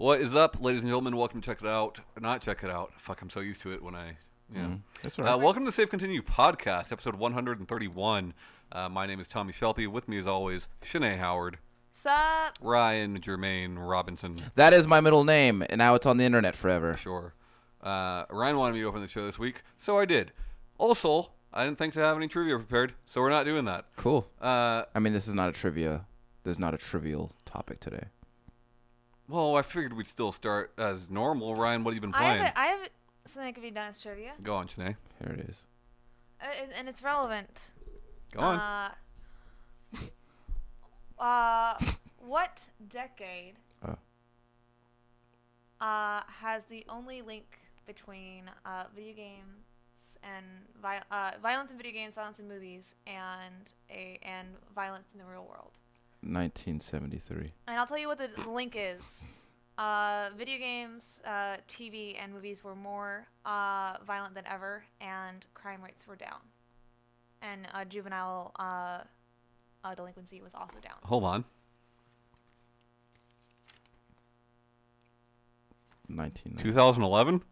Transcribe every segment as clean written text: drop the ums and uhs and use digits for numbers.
What is up, ladies and gentlemen? Welcome to Check It Out. Not Check It Out. Fuck, I'm so used to it when I... Yeah. That's all right. Welcome to the Save Continue podcast, episode 131. My name is Tommy Shelby. With me, as always, Shanae Howard. Sup? Ryan Jermaine Robinson. That is my middle name, and now it's on the internet forever. Sure. Ryan wanted me to open the show this week, so I did. Also, I didn't think to have any trivia prepared, so we're not doing that. Cool. I mean, this is not a trivia. There's not a trivial topic today. Well, I figured we'd still start as normal. Ryan, what have you been playing? I have something that could be done as trivia. Go on, Shanae. Here it is. And it's relevant. Go on. What decade has the only link between video games and violence in video games, violence in movies, and violence in the real world? 1973. And I'll tell you what the link is. Video games, TV, and movies were more violent than ever, and crime rates were down. And juvenile delinquency was also down. Hold on. 1990. 2011?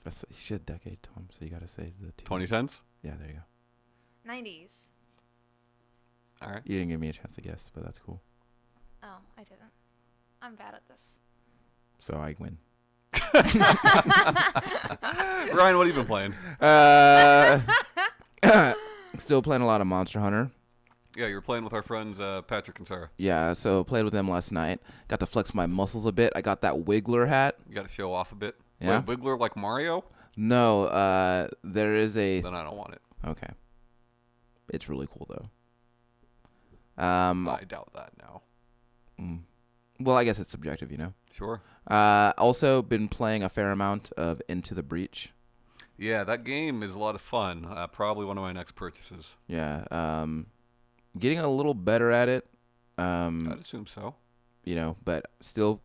That's you should decade, Tom. So you gotta say the 2010s? Yeah, there you go. 90s. All right. You didn't give me a chance to guess, but that's cool. Oh, I didn't. I'm bad at this. So I win. Ryan, what have you been playing? Still playing a lot of Monster Hunter. Yeah, you were playing with our friends Patrick and Sarah. Yeah, so played with them last night. Got to flex my muscles a bit. I got that Wiggler hat. You got to show off a bit. Yeah. Wait, Wiggler like Mario? No, there is a... Then I don't want it. Okay. It's really cool, though. I doubt that now. Well, I guess it's subjective, you know. Sure. Also been playing a fair amount of Into the Breach. Yeah, that game is a lot of fun. Probably one of my next purchases. Yeah. Getting a little better at it. I'd assume so. You know, but still...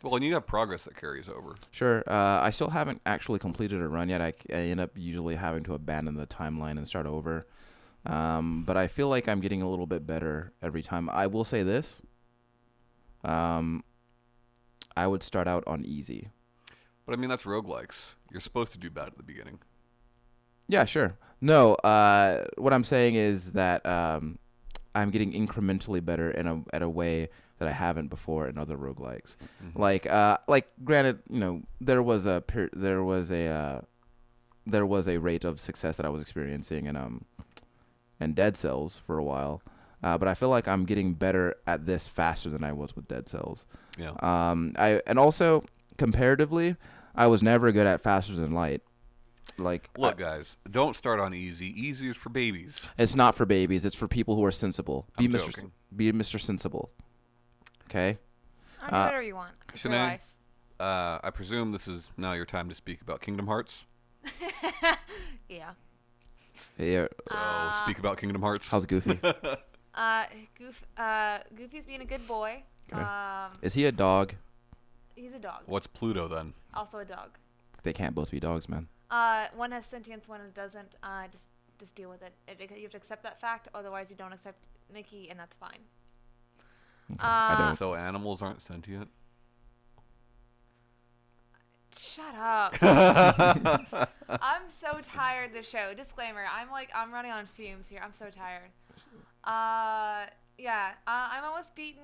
Well, and you have progress that carries over. Sure. I still haven't actually completed a run yet. I end up usually having to abandon the timeline and start over. But I feel like I'm getting a little bit better every time. I will say this. I would start out on easy. But I mean, that's roguelikes. You're supposed to do bad at the beginning. Yeah, sure. No, what I'm saying is that I'm getting incrementally better in a way that I haven't before in other roguelikes. Mm-hmm. Like granted, you know, there was a rate of success that I was experiencing in Dead Cells for a while. But I feel like I'm getting better at this faster than I was with Dead Cells. Yeah. And also comparatively, I was never good at faster than light. Like, look, guys, don't start on easy. Easy is for babies. It's not for babies. It's for people who are sensible. I'm joking. Be Mr. Sensible. Okay. Do whatever you want. It's your Shanae, life. I presume this is now your time to speak about Kingdom Hearts. Yeah. Yeah. So speak about Kingdom Hearts. How's Goofy? Goofy's being a good boy. Okay. Is he a dog? He's a dog. What's Pluto then? Also a dog. They can't both be dogs, man. One has sentience, one doesn't. Just deal with it. You have to accept that fact. Otherwise, you don't accept Mickey, and that's fine. Okay. I don't. So animals aren't sentient? Shut up. I'm so tired of the show. Disclaimer, I'm running on fumes here. I'm so tired. Yeah, I'm almost beaten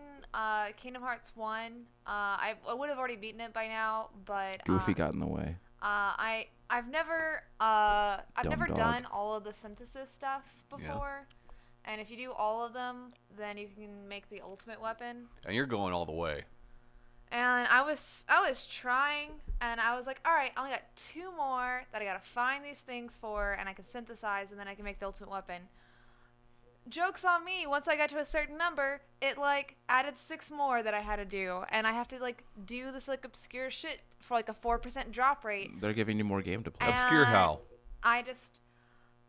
Kingdom Hearts 1. I would have already beaten it by now, but Goofy got in the way. I've never done all of the synthesis stuff before. Yeah. And if you do all of them, then you can make the ultimate weapon. And you're going all the way. And I was trying, and I was like, all right, I only got 2 more that I gotta find these things for, and I can synthesize, and then I can make the ultimate weapon. Joke's on me, once I got to a certain number, it, like, added 6 more that I had to do, and I have to, like, do this, like, obscure shit for, like, a 4% drop rate. They're giving you more game to play. And obscure how? I'm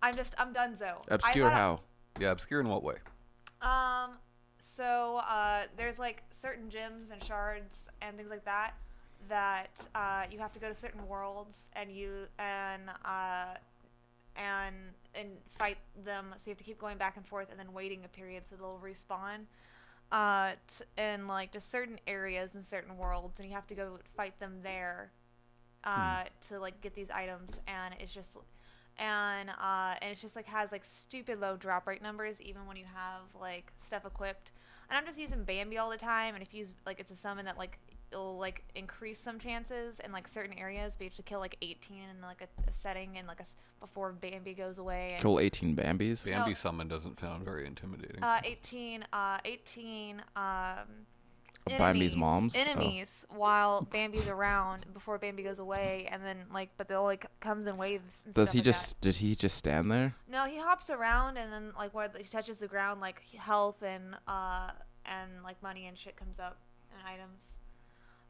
donezo. Obscure how? Yeah, obscure in what way? So there's like certain gems and shards and things like that you have to go to certain worlds and fight them. So you have to keep going back and forth and then waiting a period so they'll respawn. in like just certain areas in certain worlds, and you have to go fight them there to like get these items, and it's just and it's just like has like stupid low drop rate numbers even when you have like stuff equipped. And I'm just using Bambi all the time, and if you use like it's a summon that like it'll like increase some chances in like certain areas, but you have to kill like 18 in like a setting and like before Bambi goes away. And Kill 18 Bambis. Bambi summon doesn't sound very intimidating. 18 Bambi's moms. enemies while Bambi's around before Bambi goes away, and then like but they'll like comes in waves. And Does stuff he like just? Did he just stand there? No, he hops around, and then like where he touches the ground, like health and like money and shit comes up and items.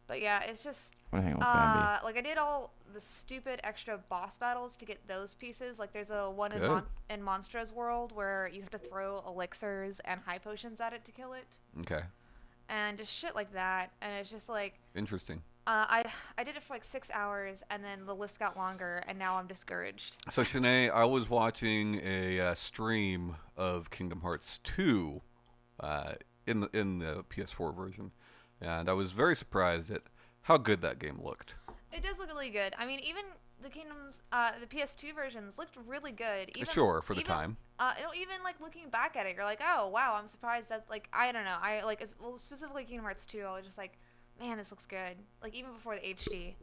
But yeah, it's just I wanna hang out with Bambi. like I did all the stupid extra boss battles to get those pieces. Like there's a one Good. in Monstra's world where you have to throw elixirs and high potions at it to kill it, Okay. and just shit like that. And it's just like Interesting. I did it for like 6 hours, and then the list got longer, and now I'm discouraged. So Shanae, I was watching a stream of Kingdom Hearts 2 in the PS4 version, and I was very surprised at how good that game looked. It does look really good. I mean, even the the PS2 versions looked really good. Even, Sure, for the even, time. Even like looking back at it, you're like, oh wow, I'm surprised that like I don't know, I like well specifically Kingdom Hearts 2, I was just like, man, this looks good. Like even before the HD.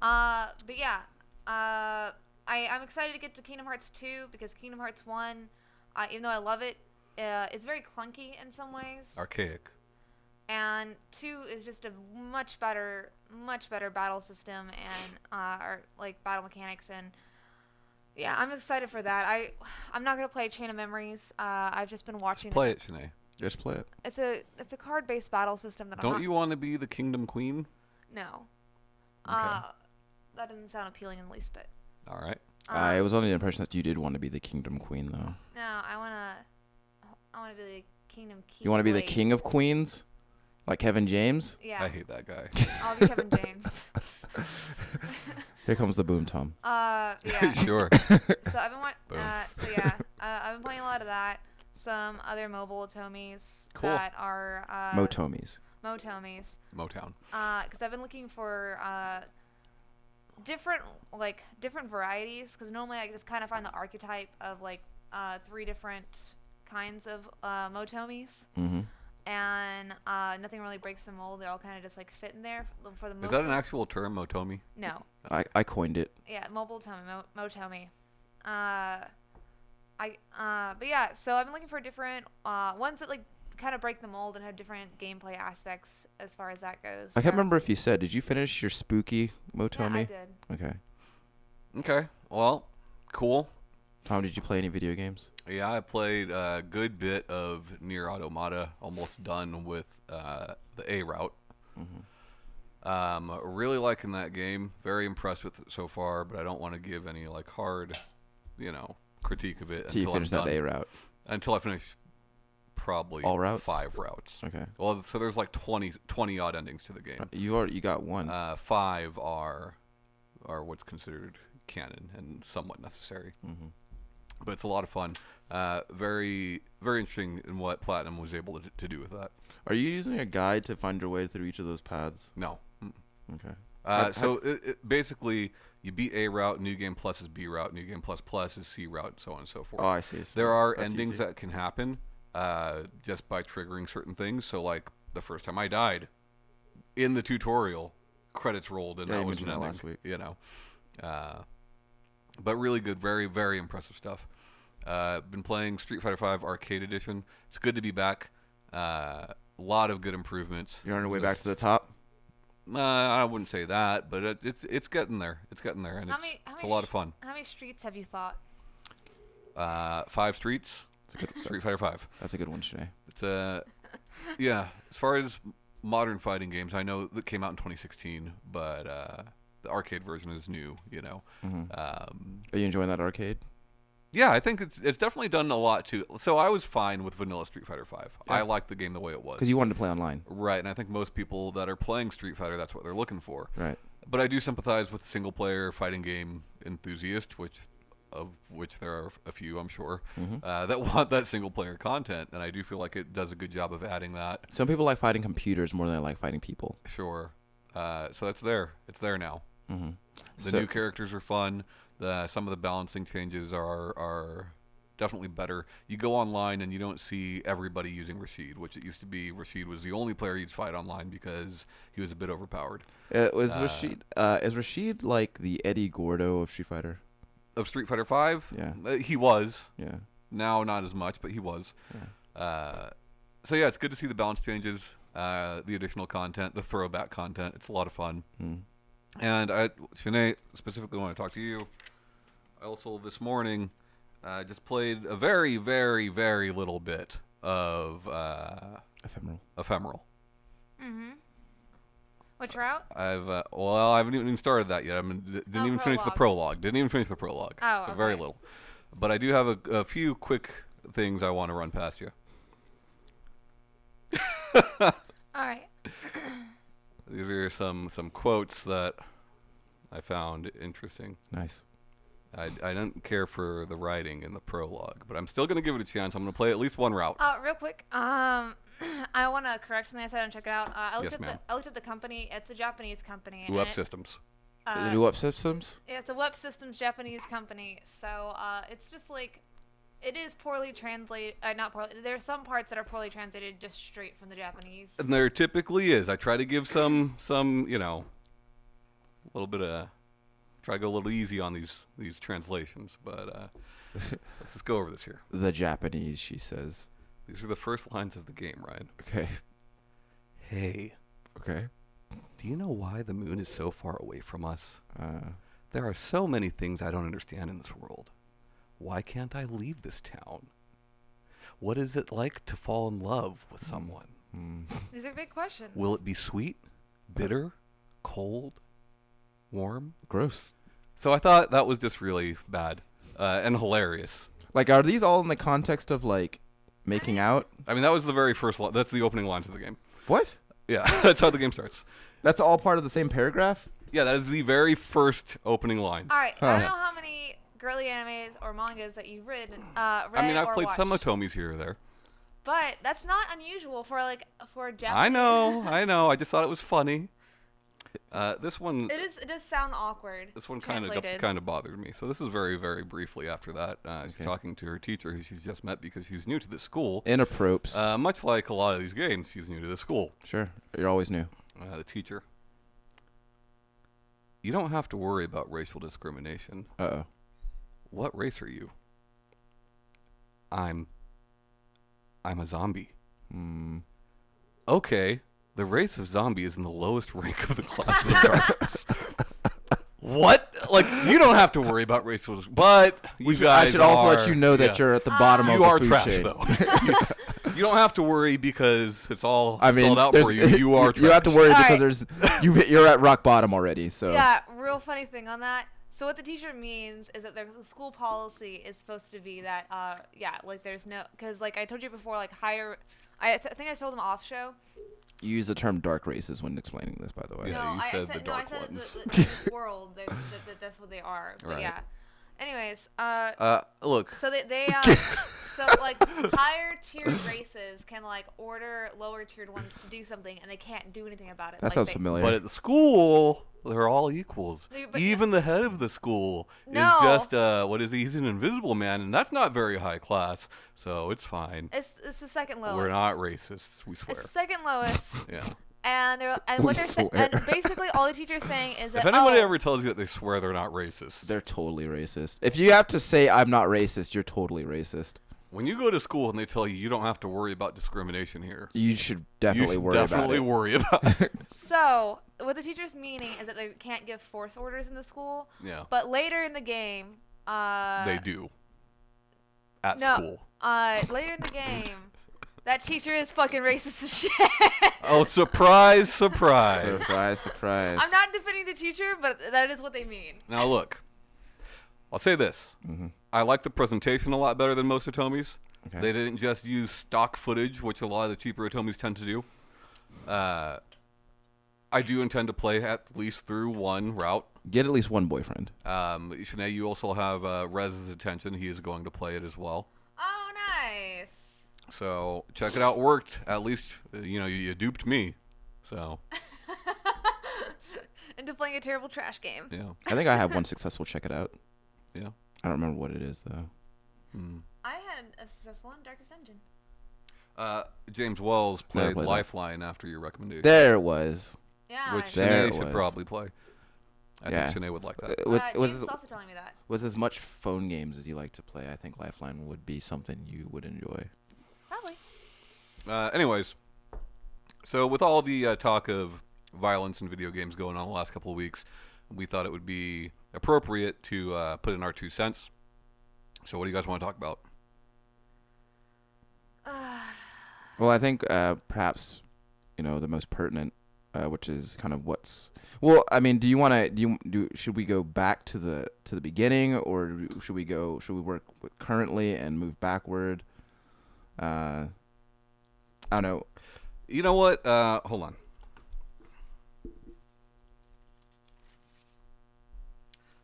But yeah, I'm excited to get to Kingdom Hearts 2 because Kingdom Hearts 1, even though I love it, it's very clunky in some ways. Archaic. And 2 is just a much better battle system and or like battle mechanics, and yeah, I'm excited for that. I'm not gonna play Chain of Memories. I've just been watching. Play it, Shanae. Just play it. It's a card-based battle system that I'm Don't not. you want to be the Kingdom Queen? No. Okay. That doesn't sound appealing in the least bit. All right. I was under the impression that you did want to be the Kingdom Queen, though. No, I wanna be the Kingdom King. You want to be the King of Queens, like Kevin James? Yeah. I hate that guy. I'll be Kevin James. Here comes the boom tom. Yeah. Sure. So I've been Boom. I've been playing a lot of that. Some other mobile Otomis Cool. that are Motomis. Motomis. Motown. Because I've been looking for different varieties. Because normally I just kind of find the archetype of like 3 different kinds of Motomis, Mm-hmm. and nothing really breaks the mold. They all kind of just like fit in there for the most. Is that an actual term, Motomi? No. I coined it. Yeah, mobile Tomi, Motomi. But yeah, so I've been looking for different ones that like kind of break the mold and have different gameplay aspects as far as that goes. I can't remember if you said. Did you finish your spooky Motomi? Yeah, I did. Okay. Okay. Well, cool. Tom, did you play any video games? Yeah, I played a good bit of Nier Automata, almost done with the A route. Mm-hmm. Really liking that game. Very impressed with it so far, but I don't want to give any like hard, critique of it Till you until finish I'm that done. A route. Until I finish probably All routes? 5 routes. Okay. Well, so there's like 20 odd endings to the game. You got one. 5 are what's considered canon and somewhat necessary. Mm-hmm. But it's a lot of fun. Very, very interesting in what Platinum was able to do with that. Are you using a guide to find your way through each of those paths? No. Okay. So it basically, you beat A route, New Game Plus is B route, New Game Plus is C route, so on and so forth. Oh, I see. There are That's endings easy. that can happen just by triggering certain things. So like the first time I died in the tutorial, credits rolled and Yeah, that you was an mentioned that ending. last week. But really good, very, very impressive stuff. Been playing Street Fighter V Arcade Edition. It's good to be back. A lot of good improvements. You're on your way back to the top? I wouldn't say that, but it's getting there. It's getting there, and How it's many a lot of fun. How many streets have you fought? 5 streets. That's a good Street Fighter 5. That's a good one, Shanae. It's yeah. As far as modern fighting games, I know that came out in 2016, but the arcade version is new. Mm-hmm. Are you enjoying that arcade? Yeah, I think it's definitely done a lot too. So I was fine with vanilla Street Fighter 5. Yeah. I liked the game the way it was. Because you wanted to play online. Right, and I think most people that are playing Street Fighter, that's what they're looking for. Right. But I do sympathize with single-player fighting game enthusiast, which of which there are a few, I'm sure, Mm-hmm. that want that single player content, and I do feel like it does a good job of adding that. Some people like fighting computers more than they like fighting people. Sure. So that's there. It's there now. Mm-hmm. The new characters are fun. Some of the balancing changes are definitely better. You go online and you don't see everybody using Rashid, which it used to be. Rashid was the only player you'd fight online because he was a bit overpowered. Rashid is Rashid like the Eddie Gordo of Street Fighter? Of Street Fighter V, Yeah. He was. Yeah. Now not as much, but he was. Yeah. So yeah, it's good to see the balance changes, the additional content, the throwback content. It's a lot of fun. Mm. And I, Shanae, specifically want to talk to you. I also this morning just played a very, very, very little bit of Ephemeral. Mm-hmm. Which route? I haven't even started that yet. Didn't even finish the prologue. Didn't even finish the prologue. Oh, So very okay. little. But I do have a few quick things I want to run past you. All right. These are some quotes that I found interesting. Nice. I don't care for the writing in the prologue, but I'm still going to give it a chance. I'm going to play at least one route. Real quick. I want to correct something I said and check it out. I looked at the company. It's a Japanese company. Web Systems. Do Up Systems? Yeah, it's a Web Systems Japanese company. So it's just like, it is poorly translated. Not poorly. There are some parts that are poorly translated just straight from the Japanese. And there typically is. I try to give some a little bit of, try to go a little easy on these translations, but let's just go over this here. The Japanese, she says. These are the first lines of the game, Ryan. Okay. Hey, Okay. do you know why the moon is so far away from us? There are so many things I don't understand in this world. Why can't I leave this town? What is it like to fall in love with someone? These are big questions. Will it be sweet, bitter, cold, warm? Gross. So I thought that was just really bad and hilarious. Like, are these all in the context of, like, making out? I mean, that was the very first line. That's the opening lines of the game. What? Yeah, that's how the game starts. That's all part of the same paragraph? Yeah, that is the very first opening lines. All right. Huh. I don't know how many girly animes or mangas that you've read I mean, I've or played watched, some Otomis here or there. but that's not unusual for Japanese. I know. I just thought it was funny. This one. It does sound awkward. This one kind translated. of bothered me. So this is very, very briefly after that. She's talking to her teacher, who she's just met because she's new to the school. Inappropriate. Much like a lot of these games, she's new to the school. Sure. You're always new. The teacher. You don't have to worry about racial discrimination. Uh-oh. What race are you? I'm a zombie. Okay. The race of zombie is in the lowest rank of the class of the darkness. What? Like, you don't have to worry about racial, but you guys I should also let are- you know that yeah. you're at the bottom of You the are food trash, chain. though. You don't have to worry because it's all I mean, spelled out for you. You are trash. You have to worry All because you're at rock bottom already. So Yeah, real funny thing on that. So what the teacher means is that the school policy is supposed to be that, like there's no, because like I told you before, like higher, I think I told them off show. you use the term dark races when explaining this, by the way. Yeah, no, you I said said the no, I dark said ones. the world that's what they are. But Right. yeah. Anyways, Look. so they so like higher tiered races can like order lower tiered ones to do something, and they can't do anything about it. That Like, sounds they- familiar. But at the school, they're all equals. But- Even the head of the school No. is just, what is he? He's an invisible man, and that's not very high class, so it's fine. It's the second lowest. We're not racists, we It's swear. the second lowest. Yeah. And We what they're swear. and basically all the teacher's saying is that If anybody ever tells you that they swear they're not racist, They're totally racist. If you have to say I'm not racist, you're totally racist. when you go to school and they tell you you don't have to worry about discrimination here, You should definitely worry about it. worry about it. so what the teacher's meaning is that they can't give force orders in the school. Yeah. But later in the game, They do. At no, school. later in the game, that teacher is fucking racist as shit. Oh, surprise, surprise. Surprise, surprise. I'm not defending the teacher, but that is what they mean. Now look, I'll say this. I like the presentation a lot better than most Otomis. Okay. They didn't just use stock footage, which a lot of the cheaper Otomis tend to do. I do intend to play at least through one route. Get at least one boyfriend. Shanae, you also have Rez's attention. He is going to play it as well. Oh, nice. So check it out. Worked. At least, you duped me. So. Into playing a terrible trash game. Yeah. I think I have one successful check it out. Yeah. I don't remember what it is, though. I had a successful one, Darkest Dungeon. James Wells played played that. Lifeline after your recommendation. There it was. Yeah. Which There Shanae it should was. probably play. I Yeah. think Shanae would like that. James was also telling me that. With as much phone games as you like to play, I think Lifeline would be something you would enjoy. Probably. Anyways, so with all the talk of violence in video games going on the last couple of weeks, we thought it would be appropriate to put in our 2 cents. So what do you guys want to talk about? Well, I think perhaps the most pertinent, which is kind of what's. Well, I mean, do you want to should we go back to the beginning, or should we work with currently and move backward? I don't know. You know what? Hold on.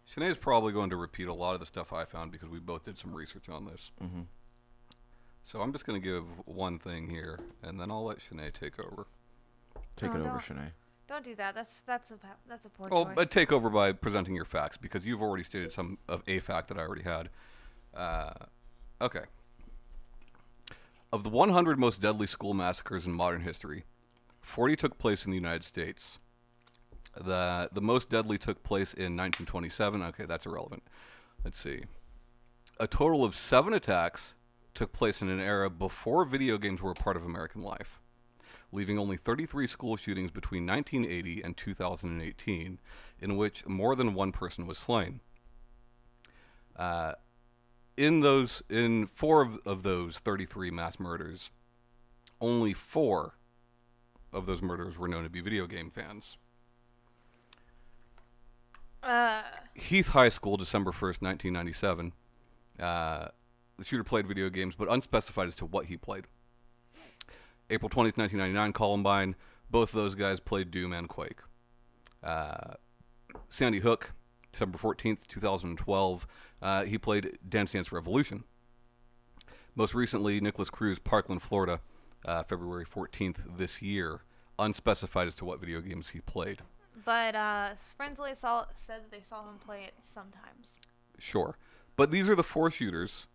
Shanae's probably going to repeat a lot of the stuff I found because we both did some research on this. Mm-hmm. So I'm just going to give one thing here, and then I'll let Shanae take over. Take No, it over, don't. Shanae. Don't do that. That's a poor Well, choice. but take over by presenting your facts because you've already stated some of a fact that I already had. Okay. Of the 100 most deadly school massacres in modern history, 40 took place in the United States. The most deadly took place in 1927. Okay, that's irrelevant. Let's see. A total of 7 attacks took place in an era before video games were a part of American life, leaving only 33 school shootings between 1980 and 2018, in which more than one person was slain. In 4 of those 33 mass murders, only 4 of those murders were known to be video game fans. Heath High School, December 1st, 1997. The shooter played video games, but unspecified as to what he played. April 20th, 1999, Columbine. Both of those guys played Doom and Quake. Sandy Hook, December 14th, 2012. He played Dance Dance Revolution. Most recently, Nicholas Cruz, Parkland, Florida, February 14th this year. Unspecified as to what video games he played. But friends said that they saw him play it sometimes. Sure. But these are the 4 shooters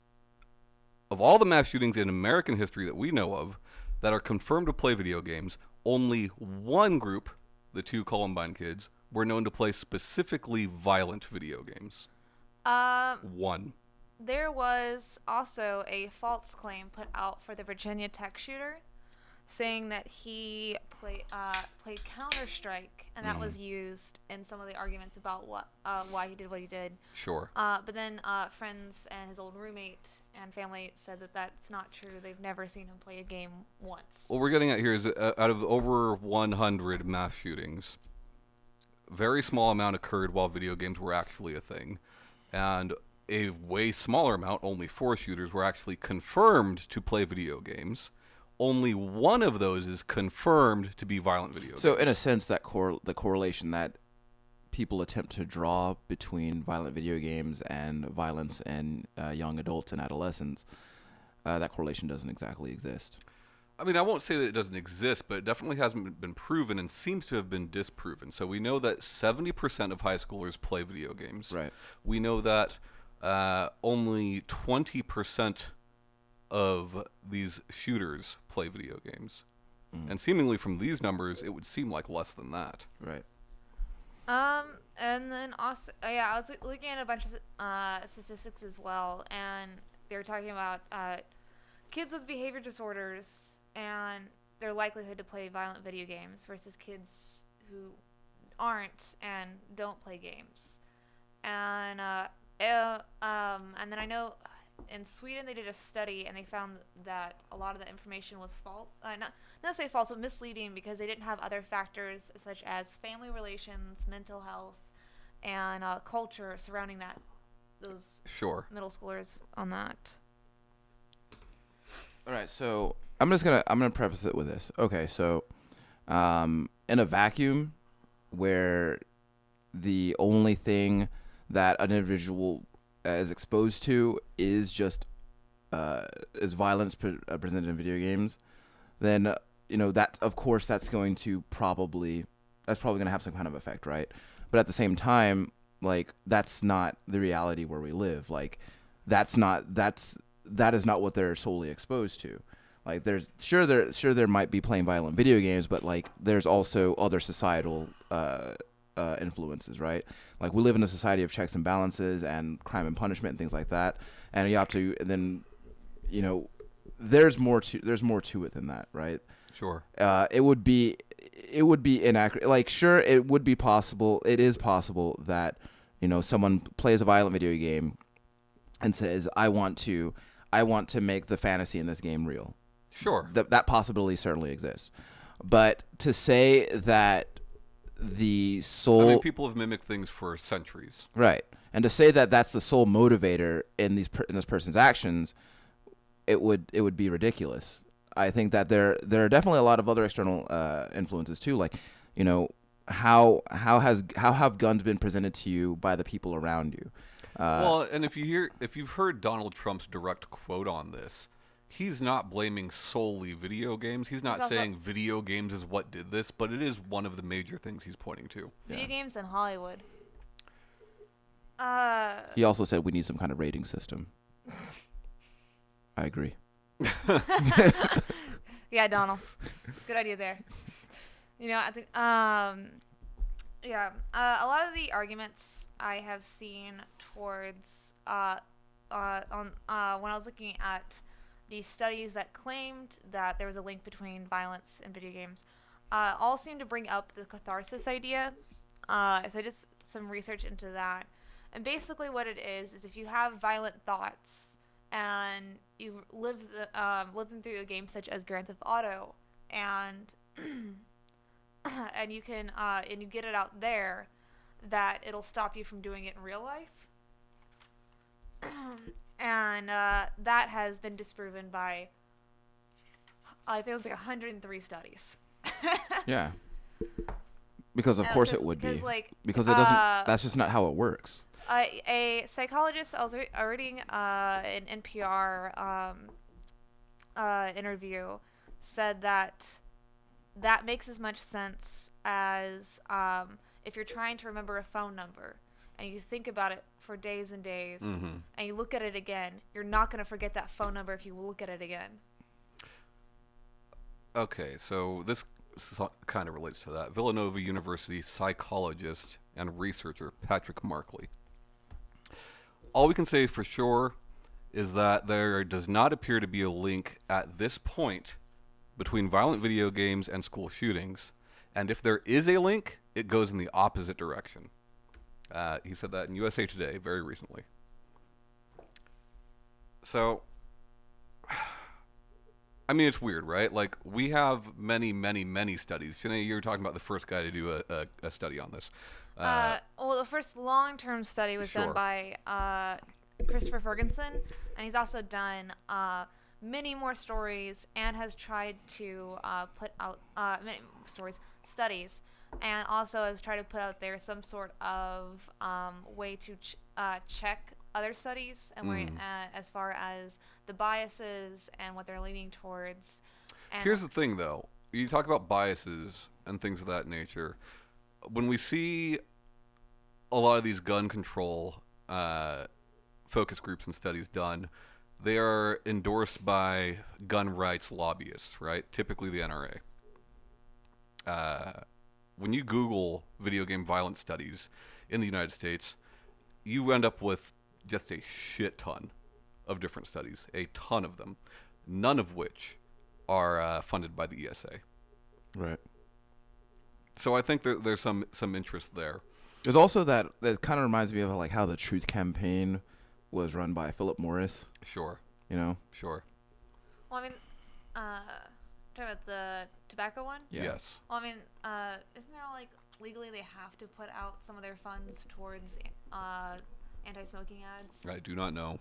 of all the mass shootings in American history that we know of that are confirmed to play video games. Only one group, the 2 Columbine kids, were known to play specifically violent video games. One. There was also a false claim put out for the Virginia Tech shooter, saying that he played Counter-Strike, and that was used in some of the arguments about why he did what he did. Sure. But then friends and his old roommate and family said that that's not true. They've never seen him play a game once. What we're getting at here is out of over 100 mass shootings, very small amount occurred while video games were actually a thing. And a way smaller amount, only 4 shooters, were actually confirmed to play video games. Only one of those is confirmed to be violent video games. So in a sense, that the correlation that people attempt to draw between violent video games and violence in young adults and adolescents, that correlation doesn't exactly exist. I mean, I won't say that it doesn't exist, but it definitely hasn't been proven and seems to have been disproven. So we know that 70% of high schoolers play video games. Right. We know that only 20% of these shooters play video games. And seemingly from these numbers, it would seem like less than that. Right. And then also, I was looking at a bunch of statistics as well, and they were talking about kids with behavior disorders and their likelihood to play violent video games versus kids who aren't and don't play games. And then I know in Sweden they did a study and they found that a lot of the information was false. Not say false, but misleading because they didn't have other factors such as family relations, mental health, and culture surrounding that. Those middle schoolers on that. All right, so I'm gonna preface it with this. Okay, so in a vacuum, where the only thing that an individual is exposed to is just is violence presented in video games, then that of course that's probably going to have some kind of effect, right? But at the same time, like, that's not the reality where we live. Like, that is not what they're solely exposed to. Like, there might be playing violent video games, but like there's also other societal influences, right? Like, we live in a society of checks and balances and crime and punishment and things like that, and you have to, and then there's more to it than that, right? Sure. It would be inaccurate. Like, sure, it would be possible. It is possible that someone plays a violent video game and says, I want to make the fantasy in this game real. Sure. That possibility certainly exists. But to say that the sole... I mean, people have mimicked things for centuries. Right. And to say that that's the sole motivator in this person's actions, it would be ridiculous. I think that there are definitely a lot of other external influences too. Like, how have guns been presented to you by the people around you? Well, and if you've heard Donald Trump's direct quote on this, he's not blaming solely video games. He's not saying video games is what did this, but it is one of the major things he's pointing to. Video games and Hollywood. He also said we need some kind of rating system. I agree. Yeah, Donald. Good idea there. I think a lot of the arguments I have seen towards when I was looking at the studies that claimed that there was a link between violence and video games all seem to bring up the catharsis idea. So I did some research into that. And basically what it is if you have violent thoughts and you live them through a game such as Grand Theft Auto, and and you can and you get it out there, that it'll stop you from doing it in real life. And that has been disproven by, I think it was like 103 studies. Yeah. Because of course it would be. Like, because it doesn't. That's just not how it works. A psychologist, I was reading an NPR interview, said that makes as much sense as if you're trying to remember a phone number and you think about it for days and days, and you look at it again, you're not going to forget that phone number if you look at it again. Okay, so this kind of relates to that. Villanova University psychologist and researcher Patrick Markley. All we can say for sure is that there does not appear to be a link at this point between violent video games and school shootings. And if there is a link, it goes in the opposite direction. He said that in USA Today very recently. So, I mean, it's weird, right? Like, we have many, many, many studies. Shanae, you were talking about the first guy to do a study on this. Well, the first long-term study was done by Christopher Ferguson, and he's also done many more stories and has tried to put out many studies, and also has tried to put out there some sort of way to check other studies and where, as far as the biases and what they're leaning towards. And here's the thing, though. You talk about biases and things of that nature. When we see a lot of these gun control focus groups and studies done, they are endorsed by gun rights lobbyists, right? Typically the NRA. When you Google video game violence studies in the United States, you end up with just a shit ton of different studies, a ton of them, none of which are funded by the ESA. Right. So I think there's some interest there. There's also that kind of reminds me of like how the Truth Campaign was run by Philip Morris. Sure. Sure. Well, I mean, talking about the tobacco one? Yeah. Yes. Well, I mean, isn't there like legally they have to put out some of their funds towards anti-smoking ads? I do not know.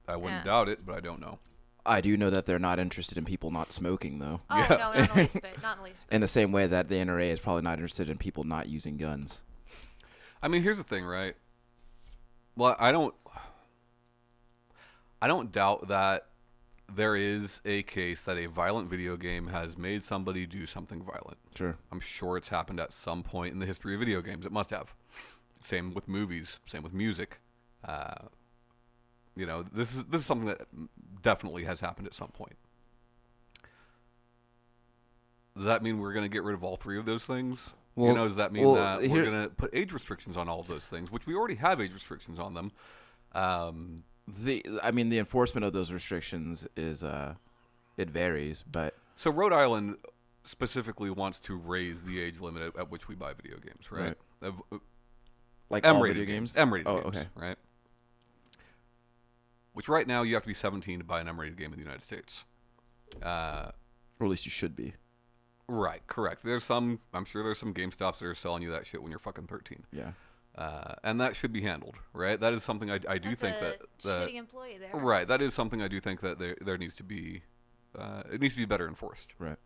I wouldn't doubt it, but I don't know. I do know that they're not interested in people not smoking, though. Oh, no, not in the least bit. Not in the least bit. In the same way that the NRA is probably not interested in people not using guns. I mean, here's the thing, right? Well, I don't doubt that there is a case that a violent video game has made somebody do something violent. Sure. I'm sure it's happened at some point in the history of video games. It must have. Same with movies. Same with music. This is something that definitely has happened at some point. Does that mean we're going to get rid of all three of those things? Well, does that mean that we're going to put age restrictions on all of those things, which we already have age restrictions on them? The enforcement of those restrictions is it varies, but so Rhode Island specifically wants to raise the age limit at which we buy video games, right? Like all M-rated video games? M-rated Oh, games, okay. right? Which right now you have to be 17 to buy an M-rated game in the United States. Or at least you should be. Right, correct. I'm sure there's some GameStops that are selling you that shit when you're fucking 13. Yeah. And that should be handled, right? That is something I do That's think a that shitty employee there. right. That is something I do think that there needs to be it needs to be better enforced. Right.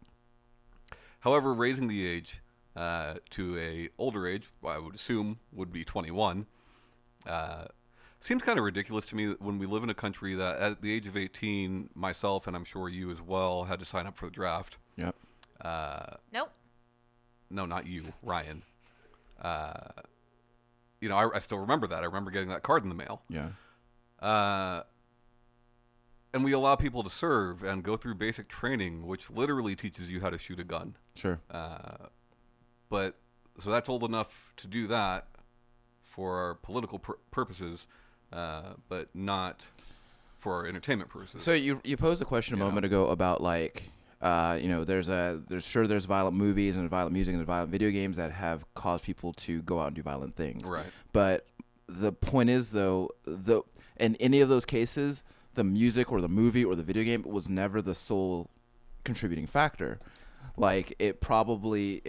However, raising the age to a older age, I would assume would be 21, seems kind of ridiculous to me that when we live in a country that at the age of 18, myself and I'm sure you as well had to sign up for the draft. Yep. Nope. No, not you, Ryan. I still remember that. I remember getting that card in the mail. Yeah. And we allow people to serve and go through basic training, which literally teaches you how to shoot a gun. Sure. So that's old enough to do that for our political purposes, but not for our entertainment purposes. So you posed a question a moment ago about there's violent movies and violent music and violent video games that have caused people to go out and do violent things. Right. But the point is, though, in any of those cases, the music or the movie or the video game was never the sole contributing factor. Like it probably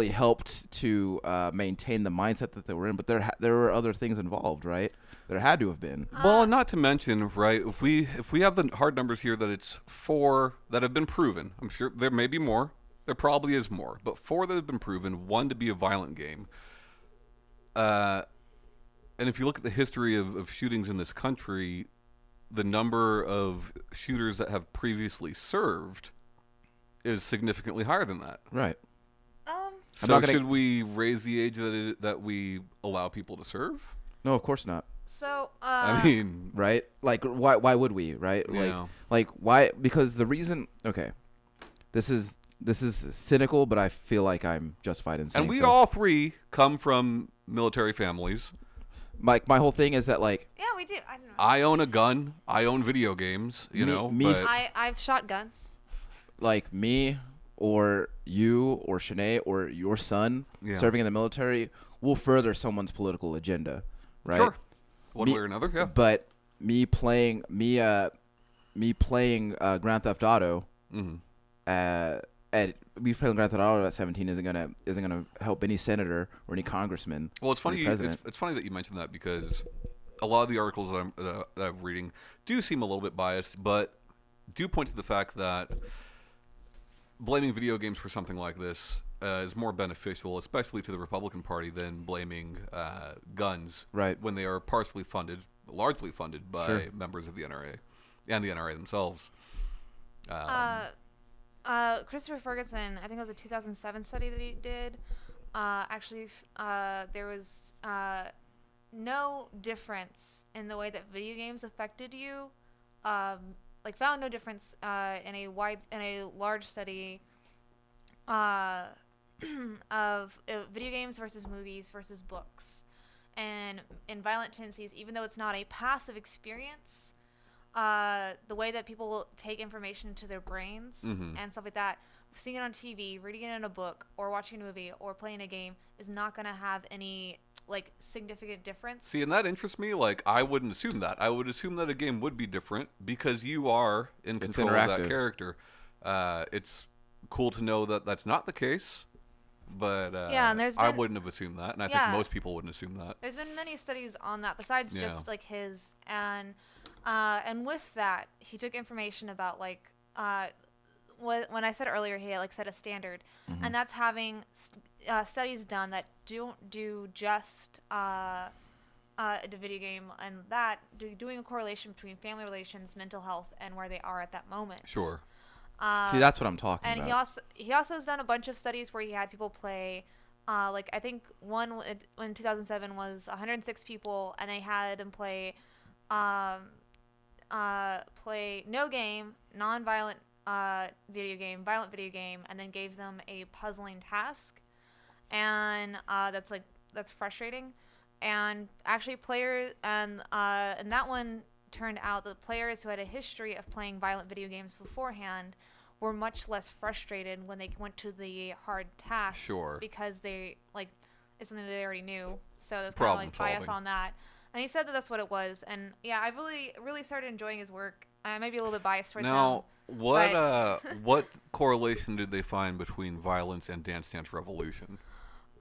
helped to maintain the mindset that they were in, but there were other things involved, right? There had to have been. Well, not to mention, right? If we have the hard numbers here that it's 4 that have been proven, I'm sure there may be more. There probably is more, but 4 that have been proven. 1 to be a violent game. And if you look at the history of shootings in this country, the number of shooters that have previously served is significantly higher than that. Right. So should we raise the age that we allow people to serve? No, of course not. So, I mean, right? Like, why would we, right? Like, why? Because the reason. Okay, this is cynical, but I feel like I'm justified in saying. And we so. all 3 come from military families. My whole thing is that, like. Yeah, we do. I don't know. I own a gun. I own video games. But I've shot guns. Like me, or you, or Shanae, or your son serving in the military will further someone's political agenda, right? Sure. One way or another, yeah. But me playing Grand Theft Auto, me playing Grand Theft Auto at 17 isn't gonna help any senator or any congressman. Well, it's funny. President. It's funny that you mentioned that because a lot of the articles that I'm reading do seem a little bit biased, but do point to the fact that blaming video games for something like this is more beneficial, especially to the Republican Party, than blaming guns, right? When they are largely funded by members of the NRA and the NRA themselves. Christopher Ferguson, I think it was a 2007 study that he did. There was no difference in the way that video games affected you. Found no difference in a large study of video games versus movies versus books, and in violent tendencies, even though it's not a passive experience, the way that people take information into their brains and stuff like that, seeing it on TV, reading it in a book, or watching a movie, or playing a game is not going to have any significant difference. See, and that interests me. I wouldn't assume that. I would assume that a game would be different because you are in control of that character. It's cool to know that that's not the case, but and I wouldn't have assumed that, and I think most people wouldn't assume that. There's been many studies on that besides just his, and And with that, he took information about like when I said earlier he had, like set a standard, and that's having studies done that don't do just the video game and that doing a correlation between family relations, mental health, and where they are at that moment. Sure. See, that's what I'm talking and about. he also has done a bunch of studies where he had people play. Like I think one in 2007 was 106 people, and they had them play no game, non-violent video game, violent video game, and then gave them a puzzling task, and that's frustrating. And actually, players and that one turned out that players who had a history of playing violent video games beforehand were much less frustrated when they went to the hard task. Sure. Because they it's something that they already knew, so there's kind of Problem like bias solving. on that. And he said that that's what it was. And yeah, I really started enjoying his work. I might be a little bit biased towards him. Now, what but- what correlation did they find between violence and Dance Dance Revolution?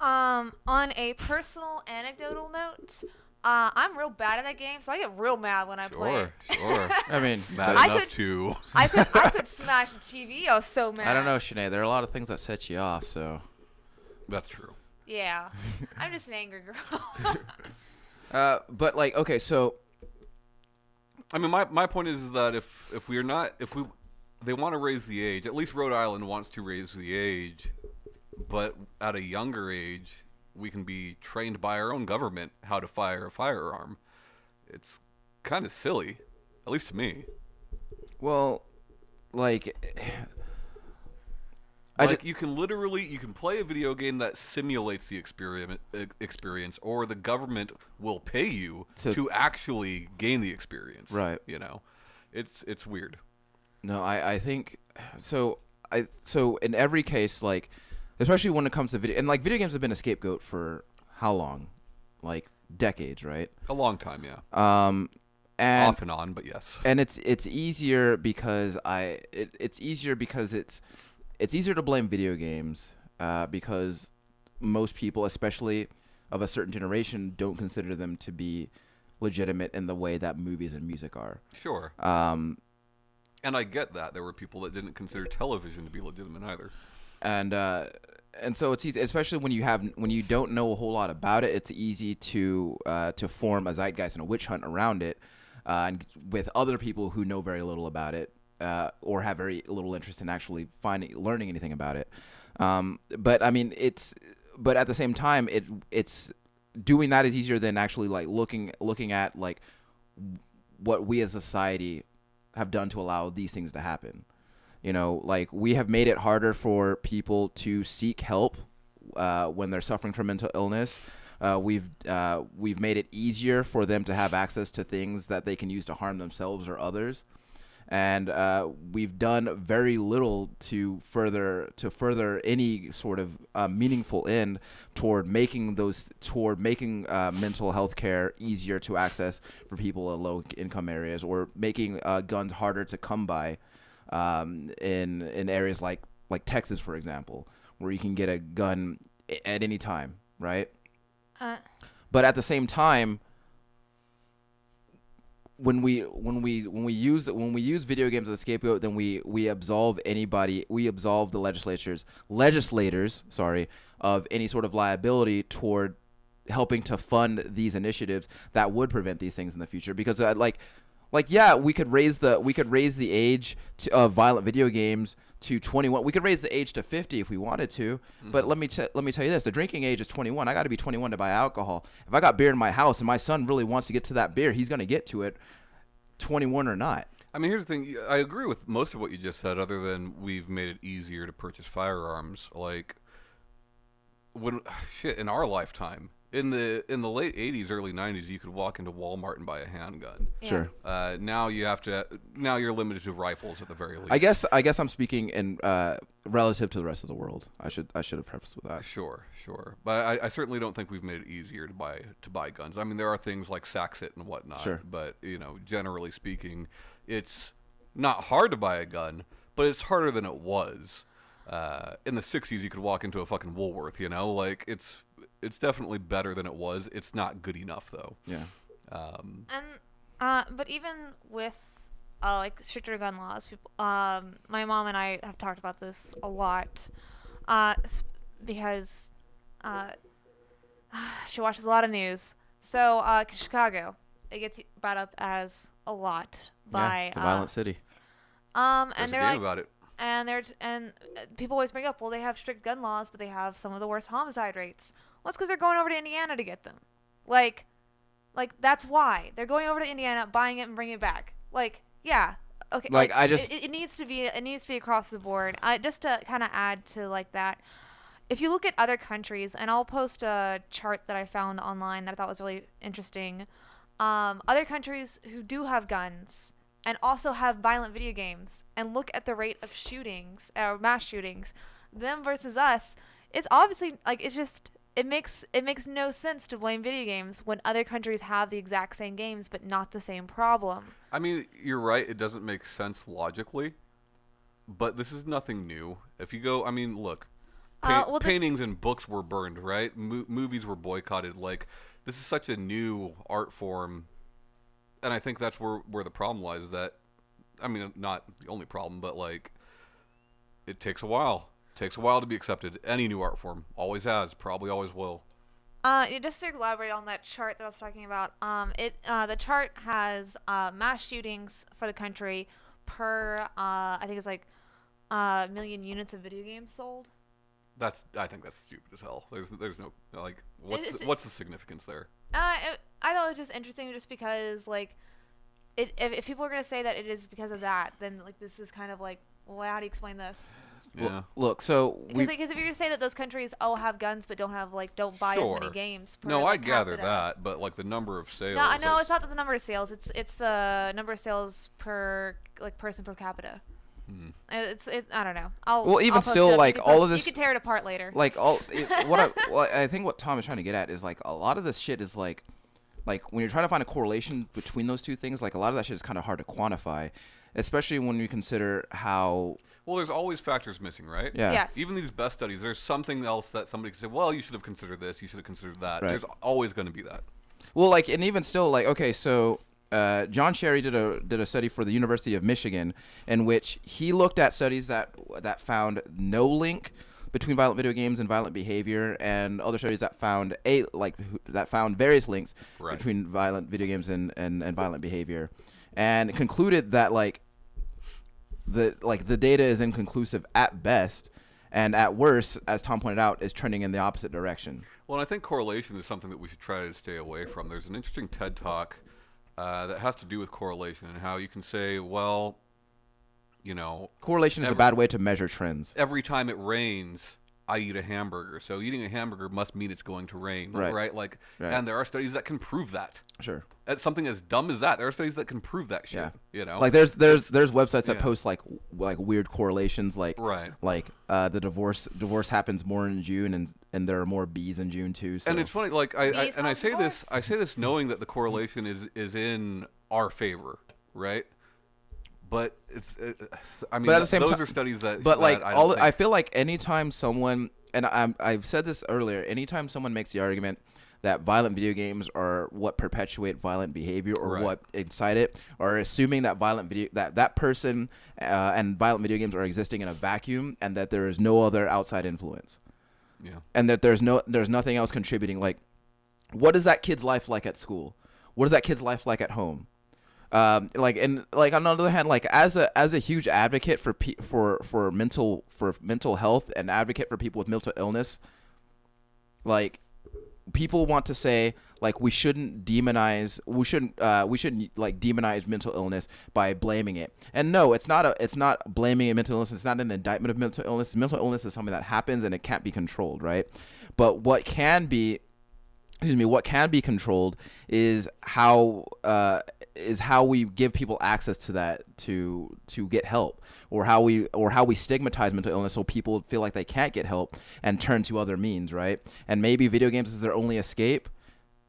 On a personal anecdotal note, I'm real bad at that game, so I get real mad when I play. Sure. I mean, Mad I enough could- to. I could smash the TV. I was so mad. I don't know, Sinead. There are a lot of things that set you off, so. That's true. Yeah, I'm just an angry girl. But like, okay, so I mean, my point is that if they want to raise the age. At least Rhode Island wants to raise the age, but at a younger age, we can be trained by our own government how to fire a firearm. It's kind of silly, at least to me. well, like, You can play a video game that simulates the experience, or the government will pay you to actually gain the experience. Right. You know, it's weird. No, I think so. So in every case, like, especially when it comes to video, and like video games have been a scapegoat for how long? Like decades, right? A long time, yeah. And Off and on, but yes. and it's easier because it's easier because it's easier to blame video games because most people, especially of a certain generation, don't consider them to be legitimate in the way that movies and music are. Sure. And I get that there were people that didn't consider television to be legitimate either. And so it's easy, especially when you don't know a whole lot about it. It's easy to form a zeitgeist and a witch hunt around it, and with other people who know very little about it, or have very little interest in actually learning anything about it. But I mean, but at the same time, it's doing that is easier than actually like looking at like what we as a society have done to allow these things to happen. You know, like we have made it harder for people to seek help when they're suffering from mental illness. We've made it easier for them to have access to things that they can use to harm themselves or others. And we've done very little to further any sort of meaningful end toward making mental health care easier to access for people in low income areas, or making guns harder to come by in areas like Texas, for example, where you can get a gun at any time, right? But at the same time, when we use video games as a scapegoat, then we absolve the legislators, of any sort of liability toward helping to fund these initiatives that would prevent these things in the future. Because yeah, we could raise the age of violent video games to 21. We could raise the age to 50 if we wanted to. Mm-hmm. But let me tell you this: the drinking age is 21. I got to be 21 to buy alcohol. If I got beer in my house and my son really wants to get to that beer, he's going to get to it, 21 or not. I mean, here's the thing. I agree with most of what you just said, other than we've made it easier to purchase firearms. Like, in our lifetime, in the late 80s, early 90s, you could walk into Walmart and buy a handgun. Yeah. Sure. Now you're limited to rifles at the very least. I guess I'm speaking in relative to the rest of the world. I should have prefaced with that. Sure. But I certainly don't think we've made it easier to buy guns. I mean, there are things like Saxit and whatnot. Sure. But generally speaking, it's not hard to buy a gun, but it's harder than it was. In the 60s, you could walk into a fucking Woolworth. Like it's definitely better than it was. It's not good enough though. Yeah. And But even with like stricter gun laws, people, my mom and I have talked about this a lot, because uh, she watches a lot of news. So Chicago, it gets brought up as a lot by It's a violent city. and There's a they're game like, about it. and people always bring up, well, they have strict gun laws, but they have some of the worst homicide rates. Well, it's because they're going over to Indiana to get them. Like that's why they're going over to Indiana, buying it, and bringing it back. Like, yeah, okay. Like, I just it needs to be across the board. Just to kind of add to like that, if you look at other countries, and I'll post a chart that I found online that I thought was really interesting. Other countries who do have guns and also have violent video games, and look at the rate of shootings or mass shootings, them versus us, it's obviously like it makes no sense to blame video games when other countries have the exact same games but not the same problem. I mean, you're right. It doesn't make sense logically, but this is nothing new. If you go, I mean, look, paintings and books were burned, right? Movies were boycotted. Like, this is such a new art form, and I think that's where the problem lies. Is that, I mean, not the only problem, but like, it takes a while. It takes a while to be accepted. Any new art form always has, probably always will. Just to elaborate on that chart that I was talking about, the chart has mass shootings for the country per I think it's like million units of video games sold. I think that's stupid as hell. There's no, like, what's the significance there? I thought it was just interesting, just because like, if people are gonna say that it is because of that, then like this is kind of like, well, how do you explain this? Yeah. Well, look, so because if you're gonna say that those countries have guns but don't buy as many games. Per, no, like, I gather capita. that, but like the number of sales. No, it's not the number of sales. It's the number of sales per like person per capita. I don't know. Even I'll post still, it up. like, all of this, you can tear it apart later. Like I think what Tom is trying to get at is like a lot of this shit is like when you're trying to find a correlation between those two things, like a lot of that shit is kind of hard to quantify, especially when you consider how. Well, there's always factors missing, right? Yeah. Yes. Even these best studies, there's something else that somebody can say, well, you should have considered this, you should have considered that. Right. There's always going to be that. Well, like, and even still, like, okay, so John Sherry did a study for the University of Michigan in which he looked at studies that found no link between violent video games and violent behavior, and other studies that found various links between violent video games and violent behavior, and concluded that like the data is inconclusive at best, and at worst, as Tom pointed out, is trending in the opposite direction. Well, and I think correlation is something that we should try to stay away from. There's an interesting TED Talk that has to do with correlation and how you can say, well, you know, correlation is a bad way to measure trends. Every time it rains, I eat a hamburger. So eating a hamburger must mean it's going to rain, right? Like, and there are studies that can prove that. Sure. It's something as dumb as that. There are studies that can prove that shit. You know, like there's websites that post like weird correlations, like the divorce happens more in June, and there are more bees in June too. So. And it's funny, like I say this knowing that the correlation is in our favor, right? But I mean, but at the same those are studies that. But like I feel like anytime someone, and I've said this earlier, anytime someone makes the argument that violent video games are what perpetuate violent behavior or what incite it, or assuming that that person and violent video games are existing in a vacuum and that there is no other outside influence, and that there's nothing else contributing. Like, what is that kid's life like at school? What is that kid's life like at home? On the other hand, like as a huge advocate for mental health and advocate for people with mental illness, like people want to say like we shouldn't demonize mental illness by blaming it. And no, it's not blaming mental illness. It's not an indictment of mental illness. Mental illness is something that happens and it can't be controlled, right? But what can be controlled is how we give people access to that to get help, or how we stigmatize mental illness so people feel like they can't get help and turn to other means, right? And maybe video games is their only escape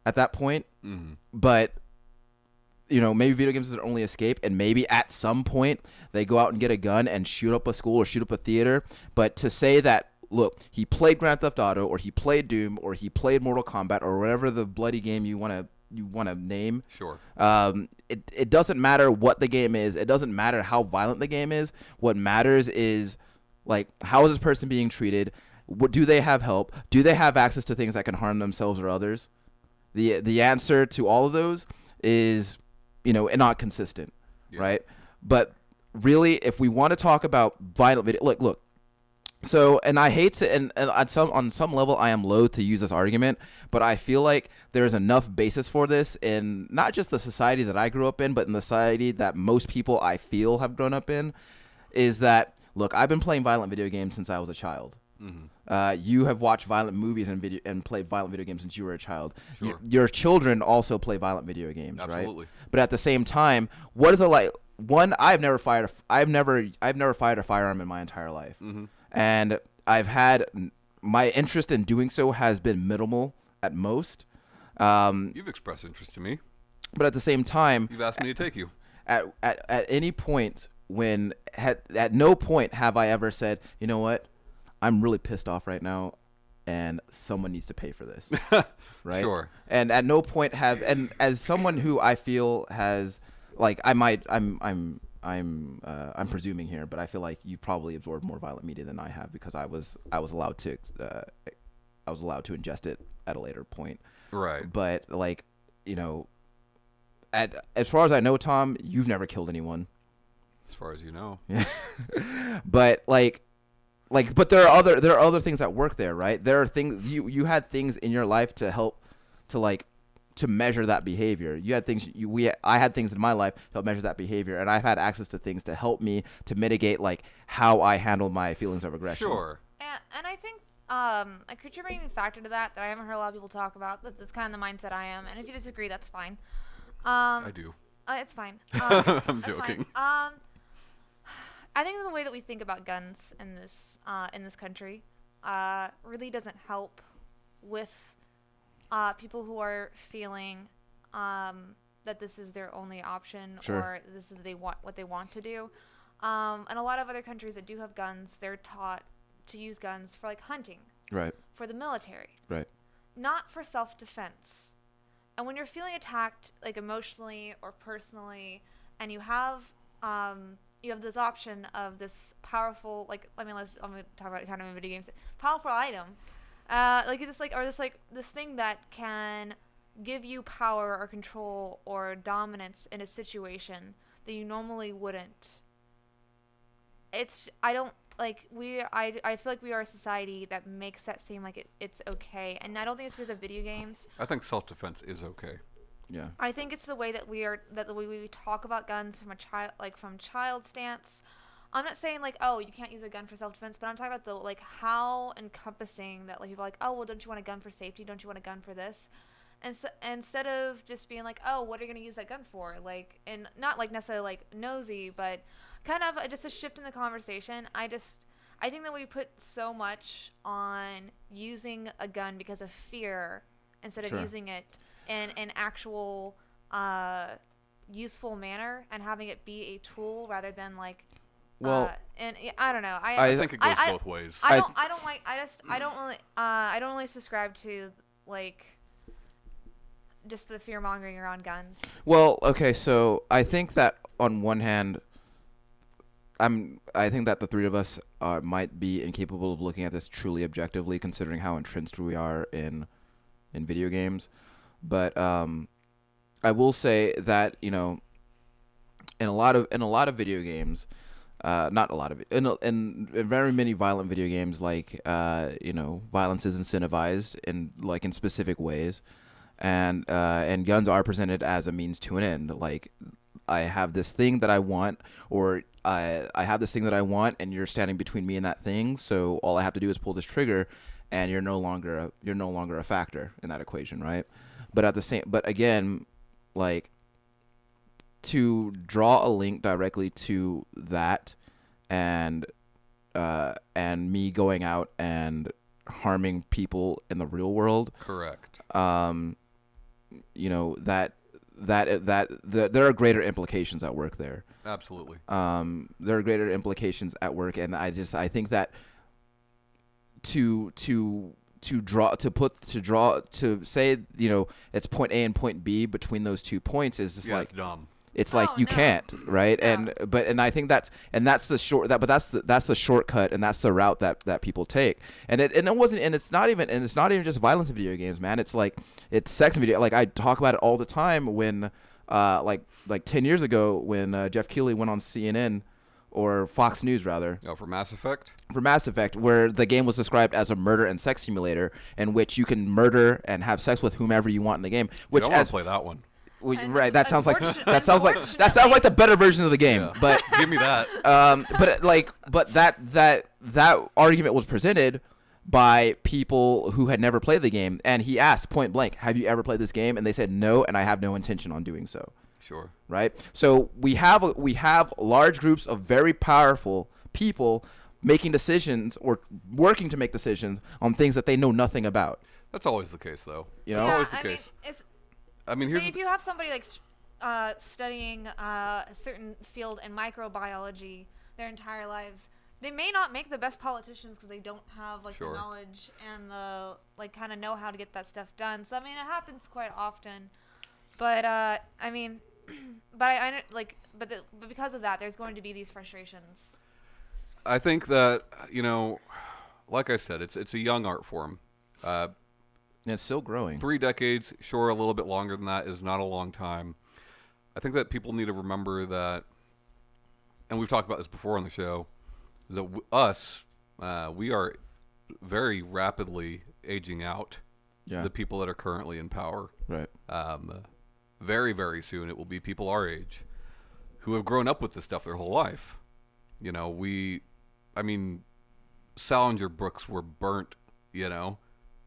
at that point. Mm-hmm. But maybe video games is their only escape, and maybe at some point they go out and get a gun and shoot up a school or shoot up a theater. But to say that, look, he played Grand Theft Auto, or he played Doom, or he played Mortal Kombat, or whatever the bloody game you want to want to name. Sure. It doesn't matter what the game is. It doesn't matter how violent the game is. What matters is like how is this person being treated? What, do they have help? Do they have access to things that can harm themselves or others? The answer to all of those is, not consistent, right? But really, if we want to talk about violent video, look. So, and I hate to, and on some level, I am loath to use this argument, but I feel like there is enough basis for this in not just the society that I grew up in, but in the society that most people I feel have grown up in, is that, look, I've been playing violent video games since I was a child. Mm-hmm. You have watched violent movies and played violent video games since you were a child. Sure. Your children also play violent video games, Absolutely. right? But at the same time, what is it like? One, I've never fired a firearm in my entire life, Mm-hmm. and my interest in doing so has been minimal at most. You've expressed interest to me. But at the same time, You've asked me to take you. At any point at no point have I ever said, you know what, I'm really pissed off right now, and someone needs to pay for this, right? Sure. And at no point and as someone who I feel has, like, I'm presuming here, but I feel like you probably absorbed more violent media than I have, because I was allowed to ingest it at a later point. Right. But like, as far as I know, Tom, you've never killed anyone. As far as you know. But but there are other things at work there, right? There are things you had things in your life to help to measure that behavior. You had things I had things in my life to help measure that behavior, and I've had access to things to help me to mitigate like how I handle my feelings of aggression. Sure. And I think a contributing factor to that I haven't heard a lot of people talk about, that's kind of the mindset I am, and if you disagree, that's fine. I do. It's fine. I'm joking. Fine. I think the way that we think about guns in this country really doesn't help with people who are feeling that this is their only option, Sure. or this is what they want to do. And a lot of other countries that do have guns, they're taught to use guns for like hunting, Right. for the military, Right. not for self-defense. And when you're feeling attacked, like emotionally or personally, and you have this option of this powerful, like, I'm going to talk about kind of in video games, powerful item, this thing that can give you power or control or dominance in a situation that you normally wouldn't. I feel like we are a society that makes that seem like it's okay, and I don't think it's because of video games. I think self-defense is okay. Yeah. I think it's the way that the way we talk about guns from child stance. I'm not saying like, oh, you can't use a gun for self-defense, but I'm talking about the like how encompassing that, like, people are like, oh, well, don't you want a gun for safety? Don't you want a gun for this? And so, instead of just being like, oh, what are you gonna use that gun for? Like, and not like necessarily like nosy, but kind of just a shift in the conversation. I think that we put so much on using a gun because of fear instead of Sure. using it in an actual useful manner and having it be a tool rather than like. Well, and I don't know. I think it goes both ways. I don't really subscribe to like just the fear mongering around guns. Well, okay, so I think that on one hand, I think that the three of us might be incapable of looking at this truly objectively, considering how entrenched we are in video games. But I will say that in a lot of video games, not a lot of it, in very many violent video games, like violence is incentivized in specific ways, and guns are presented as a means to an end. Like, I have this thing that I want, or I have this thing that I want, and you're standing between me and that thing. So all I have to do is pull this trigger, and you're no longer a factor in that equation, right? But again, like, to draw a link directly to that, and me going out and harming people in the real world. Correct. There are greater implications at work there. Absolutely. There are greater implications at work, and I think that to to say, it's point A and point B between those 2 points is just Yeah, like it's dumb. it's like you no. can't, right? No. And I think that's the shortcut, and that's the route that people take. And it's not even just violence in video games, man. It's like it's sex in video. Like I talk about it all the time when like 10 years ago when Jeff Keighley went on CNN or Fox News rather. Oh, for Mass Effect? For Mass Effect, where the game was described as a murder and sex simulator in which you can murder and have sex with whomever you want in the game. Which I want to play that one. Right, that sounds like Unfortunately- the better version of the game. Yeah. But Give me that. but that argument was presented by people who had never played the game, and he asked point blank, "Have you ever played this game?" And they said no, and I have no intention on doing so. Sure. Right? So we have large groups of very powerful people making decisions or working to make decisions on things that they know nothing about. That's always the case, though. You know? It's Yeah, always the I mean, case. it's I mean, here's if you have somebody like studying a certain field in microbiology their entire lives, they may not make the best politicians because they don't have like Sure. the knowledge and the like kind of know how to get that stuff done. So I mean, it happens quite often. But I mean, but because of that, there's going to be these frustrations. I think that, like I said, it's a young art form. And it's still growing. 3 decades, sure, a little bit longer than that is not a long time. I think that people need to remember that, and we've talked about this before on the show, that we are very rapidly aging out Yeah. the people that are currently in power. Right. Very, very soon it will be people our age who have grown up with this stuff their whole life. Salinger books were burnt,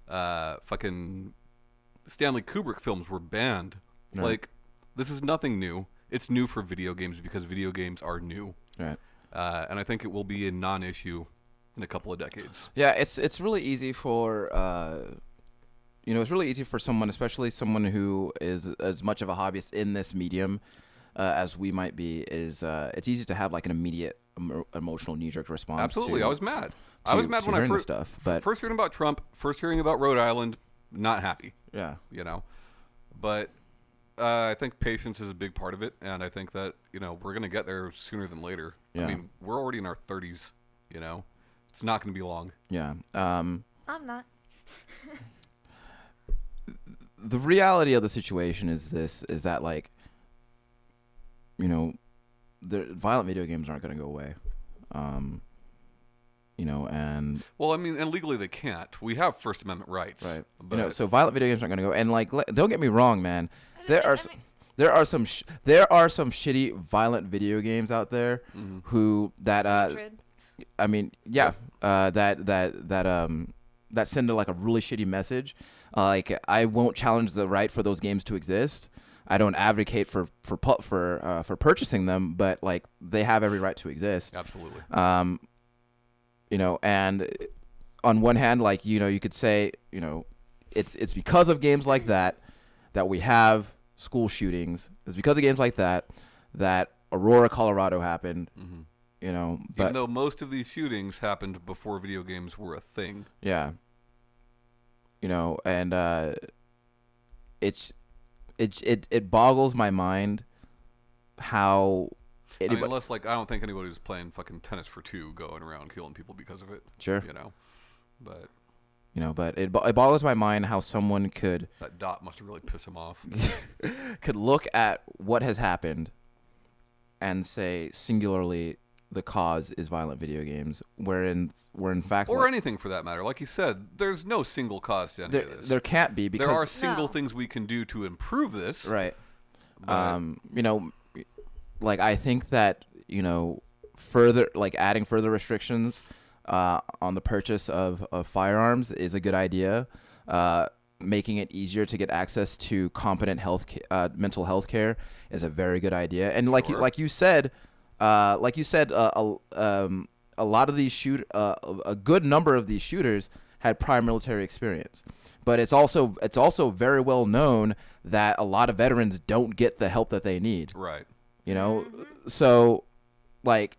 fucking Stanley Kubrick films were banned. Right. Like, this is nothing new. It's new for video games because video games are new. Right. And I think it will be a non-issue in a couple of decades. Yeah, it's really easy for someone, especially someone who is as much of a hobbyist in this medium as we might be. It's easy to have like an immediate emotional knee-jerk response. Absolutely, I was mad. I was mad when I first stuff, but first hearing about Trump, first hearing about Rhode Island, not happy. yeah, But I think patience is a big part of it, and I think that we're gonna get there sooner than later. Yeah. I mean, we're already in our 30s. It's not gonna be long. yeah. I'm not. The reality of the situation is that like, the violent video games aren't going to go away. And Well, I mean, and legally they can't. We have First Amendment rights. right, But so violent video games aren't going to go. And like, don't get me wrong, man. There are mean, there are some shitty violent video games out there Mhm. who that hatred. I mean, yeah, that send like a really shitty message. Like, I won't challenge the right for those games to exist. I don't advocate for purchasing them, but like they have every right to exist. Absolutely. And on one hand, like you could say, it's because of games like that we have school shootings. It's because of games like that Aurora, Colorado happened. Mhm. But Even though most of these shootings happened before video games were a thing. yeah, and it boggles my mind how I mean, anybody, unless I don't think anybody was playing fucking tennis for two going around killing people because of it. sure, But but it boggles my mind how someone could that dot must have really pissed him off. look at what has happened and say singularly the cause is violent video games, where in fact Or anything for that matter. Like you said, there's no single cause to any of this. there can't be, because There are single No. things we can do to improve this. right. But Like, I think that further, like, adding further restrictions on the purchase of firearms is a good idea. Making it easier to get access to competent mental health care is a very good idea. And like Sure. you said, a lot of these a good number of these shooters had prior military experience. But it's also very well known that a lot of veterans don't get the help that they need. right. So, like,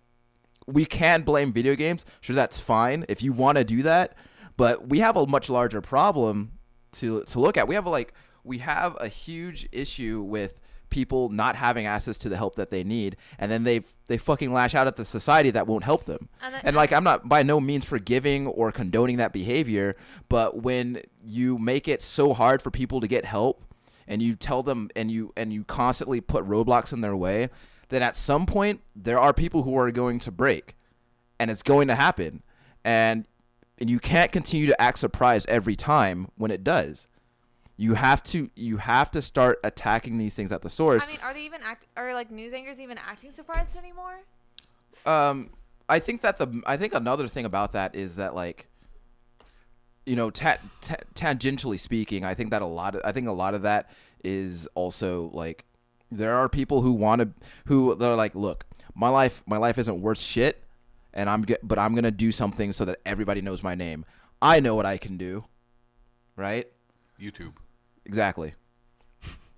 we can blame video games. Sure, that's fine if you want to do that. But we have a much larger problem to look at. We have a huge issue with people not having access to the help that they need, and then they fucking lash out at the society that won't help them. And like, I'm not by no means forgiving or condoning that behavior, but when you make it so hard for people to get help, and you tell them, and you constantly put roadblocks in their way, then at some point there are people who are going to break, and it's going to happen, and you can't continue to act surprised every time when it does. You have to start attacking these things at the source. I mean, are they even are like news anchors even acting surprised anymore? I think another thing about that is that, like, you know, tangentially speaking, I think a lot of that is also like, there are people they're like, look, my life isn't worth shit, and but I'm gonna do something so that everybody knows my name. I know what I can do, right? YouTube. Exactly.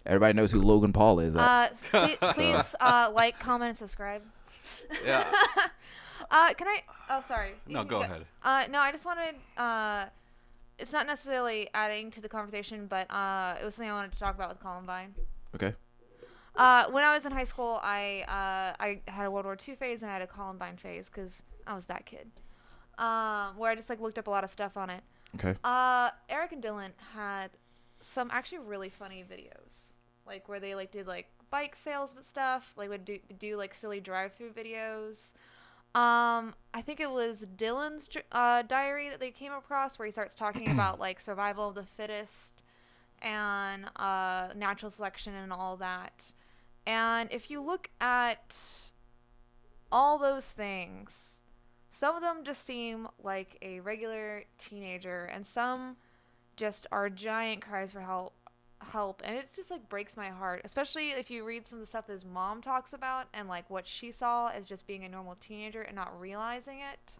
Everybody knows who Logan Paul is. Please like, comment, and subscribe. Yeah. Can I? Oh, sorry. No, go ahead. No, I just wanted. It's not necessarily adding to the conversation, but it was something I wanted to talk about with Columbine. Okay. When I was in high school, I had a World War II phase and I had a Columbine phase because I was that kid. Where I just like looked up a lot of stuff on it. Okay. Eric and Dylan had some actually really funny videos, like where they like did like bike sales but stuff, like would do like silly drive-through videos. I think it was Dylan's diary that they came across, where he starts talking about like survival of the fittest and natural selection and all that. And if you look at all those things, some of them just seem like a regular teenager, and some just are giant cries for help, and it just like breaks my heart, especially if you read some of the stuff that his mom talks about and like what she saw as just being a normal teenager and not realizing it.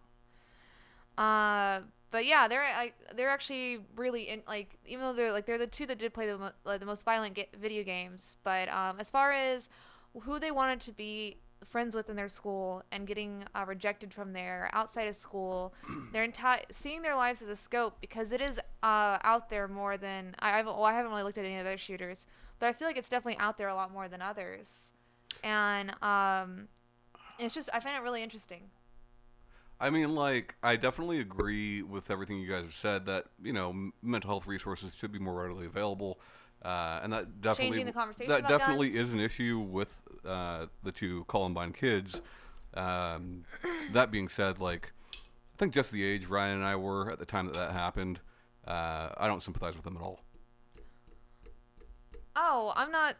But yeah, they're actually really like, even though they're the two that did play the most violent video games, but as far as who they wanted to be friends with in their school and getting rejected from there outside of school, they're seeing their lives as a scope, because it is out there more than I haven't really looked at any other shooters, but I feel like it's definitely out there a lot more than others, and it's just, I find it really interesting. I mean, like, I definitely agree with everything you guys have said, that, you know, mental health resources should be more readily available. And that definitely, changing the conversation that about definitely guns is an issue with the two Columbine kids. That being said, like, I think just the age Ryan and I were at the time that happened, I don't sympathize with them at all. Oh, I'm not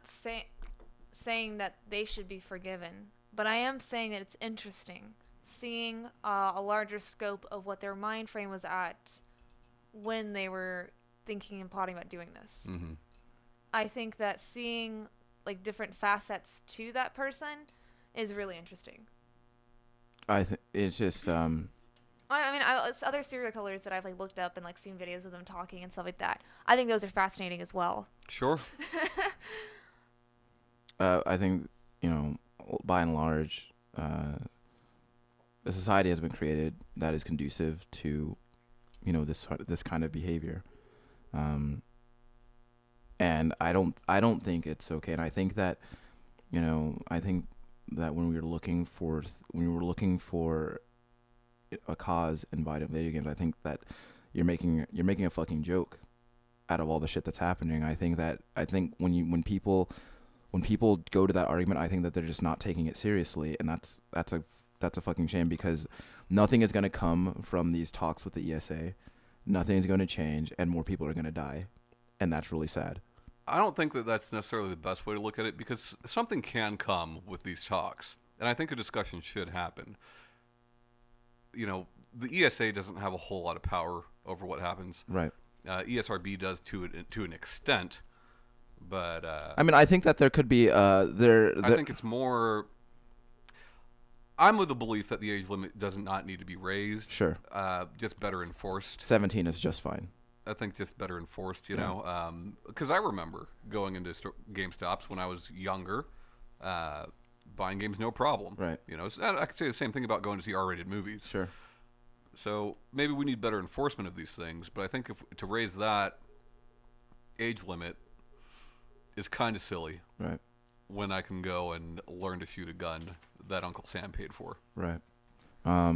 saying that they should be forgiven, but I am saying that it's interesting seeing a larger scope of what their mind frame was at when they were thinking and plotting about doing this. Mm-hmm. I think that seeing like different facets to that person is really interesting. It's just I mean, it's other serial killers that I've like looked up and like seen videos of them talking and stuff like that. I think those are fascinating as well. Sure. I think, you know, by and large, a society has been created that is conducive to, you know, this kind of behavior, and I don't think it's okay. And I think that, you know, when we were looking for a cause in video games, I think that you're making a fucking joke out of all the shit that's happening. I think when people go to that argument, I think that they're just not taking it seriously, and that's a fucking shame, because nothing is going to come from these talks with the ESA. Nothing is going to change, and more people are going to die, and that's really sad. I don't think that that's necessarily the best way to look at it, because something can come with these talks, and I think a discussion should happen. You know, the ESA doesn't have a whole lot of power over what happens. Right. ESRB does to an extent, but I mean, I think that there could be I think it's more. I'm of the belief that the age limit does not need to be raised. Sure. Just better enforced. 17 is just fine. I think just better enforced, you know, because I remember going into GameStops when I was younger, buying games no problem. Right. You know, so I could say the same thing about going to see R-rated movies. Sure. So maybe we need better enforcement of these things. But I think to raise that age limit is kind of silly. Right. When I can go and learn to shoot a gun that Uncle Sam paid for. Right. I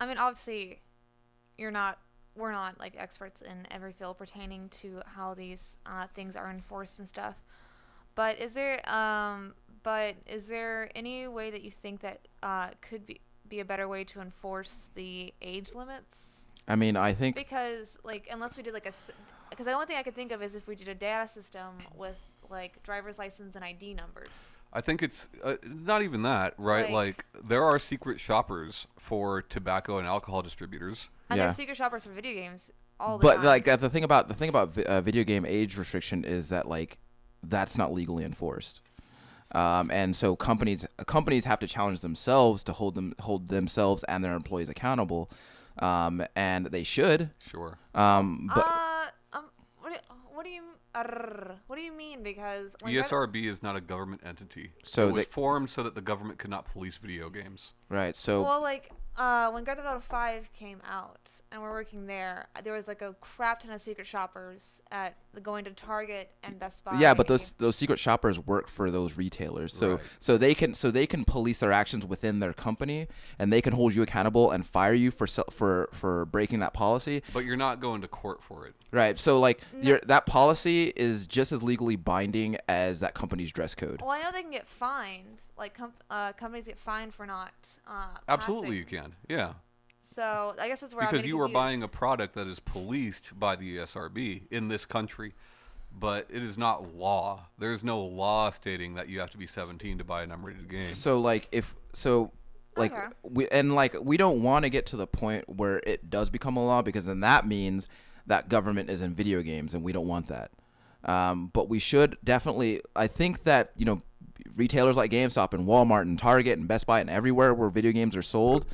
mean, obviously, we're not like experts in every field pertaining to how these things are enforced and stuff. But is there any way that you think that could be a better way to enforce the age limits? I mean, I think Because like unless we did like because the only thing I could think of is if we did a data system with like driver's license and ID numbers. I think it's not even that, right? Like there are secret shoppers for tobacco and alcohol distributors. And Yeah. there's secret shoppers for video games all the But time. like the thing about video game age restriction is that like that's not legally enforced, and so companies have to challenge themselves to hold themselves and their employees accountable, and they should. Sure. What do you mean? Because ESRB is not a government entity. So it was formed so that the government could not police video games. Right. So well, like when Grand Theft Auto 5 came out and we're working there was like a crap ton of secret shoppers at going to Target and Best Buy. yeah, but those secret shoppers work for those retailers, so Right. they can police their actions within their company, and they can hold you accountable and fire you for breaking that policy. But you're not going to court for it. Right. So like No. that policy is just as legally binding as that company's dress code. Well, I know they can get fined. Like companies get fined for not. Absolutely, you passing. can. Yeah. So I guess that's where I'm Because getting you are confused. buying a product that is policed by the ESRB in this country, but it is not law. There is no law stating that you have to be 17 to buy an unrated game. So like Okay. we don't want to get to the point where it does become a law, because then that means that government is in video games, and we don't want that. But we should definitely. I think that retailers like GameStop and Walmart and Target and Best Buy and everywhere where video games are sold,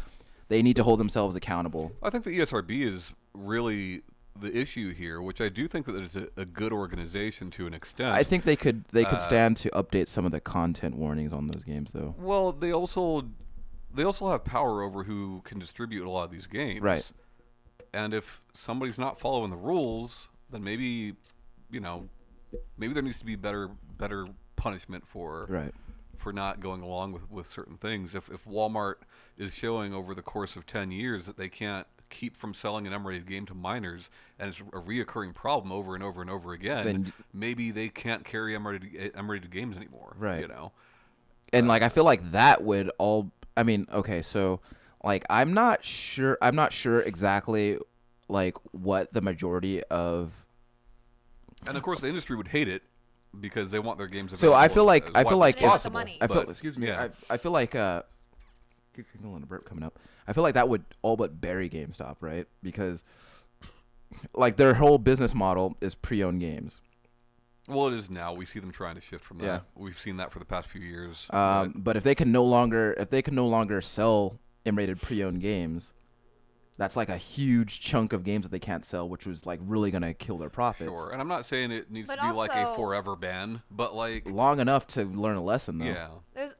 they need to hold themselves accountable. I think the ESRB is really the issue here, which I do think that it's a good organization to an extent. I think they could stand to update some of the content warnings on those games, though. Well, they also have power over who can distribute a lot of these games. Right. And if somebody's not following the rules, then maybe there needs to be better punishment for Right. for not going along with certain things. If Walmart is showing over the course of 10 years that they can't keep from selling an M-rated game to minors, and it's a reoccurring problem over and over and over again, Then maybe they can't carry M-rated games anymore. Right. And like I feel like that would all. I mean, okay, so like I'm not sure exactly like what the majority of. And of course, the industry would hate it because they want their games. So I feel like They want the possible. money. excuse me. Yeah. I feel like keep feeling a burp coming up. I feel like that would all but bury GameStop, right? Because like their whole business model is pre-owned games. Well, it is now. We see them trying to shift from that. Yeah. We've seen that for the past few years. But if they can no longer sell M-rated pre-owned games, that's like a huge chunk of games that they can't sell, which was like really gonna kill their profits. Sure. And I'm not saying it needs But to be like a also- forever ban, but like Long enough to learn a lesson, though. yeah, There's,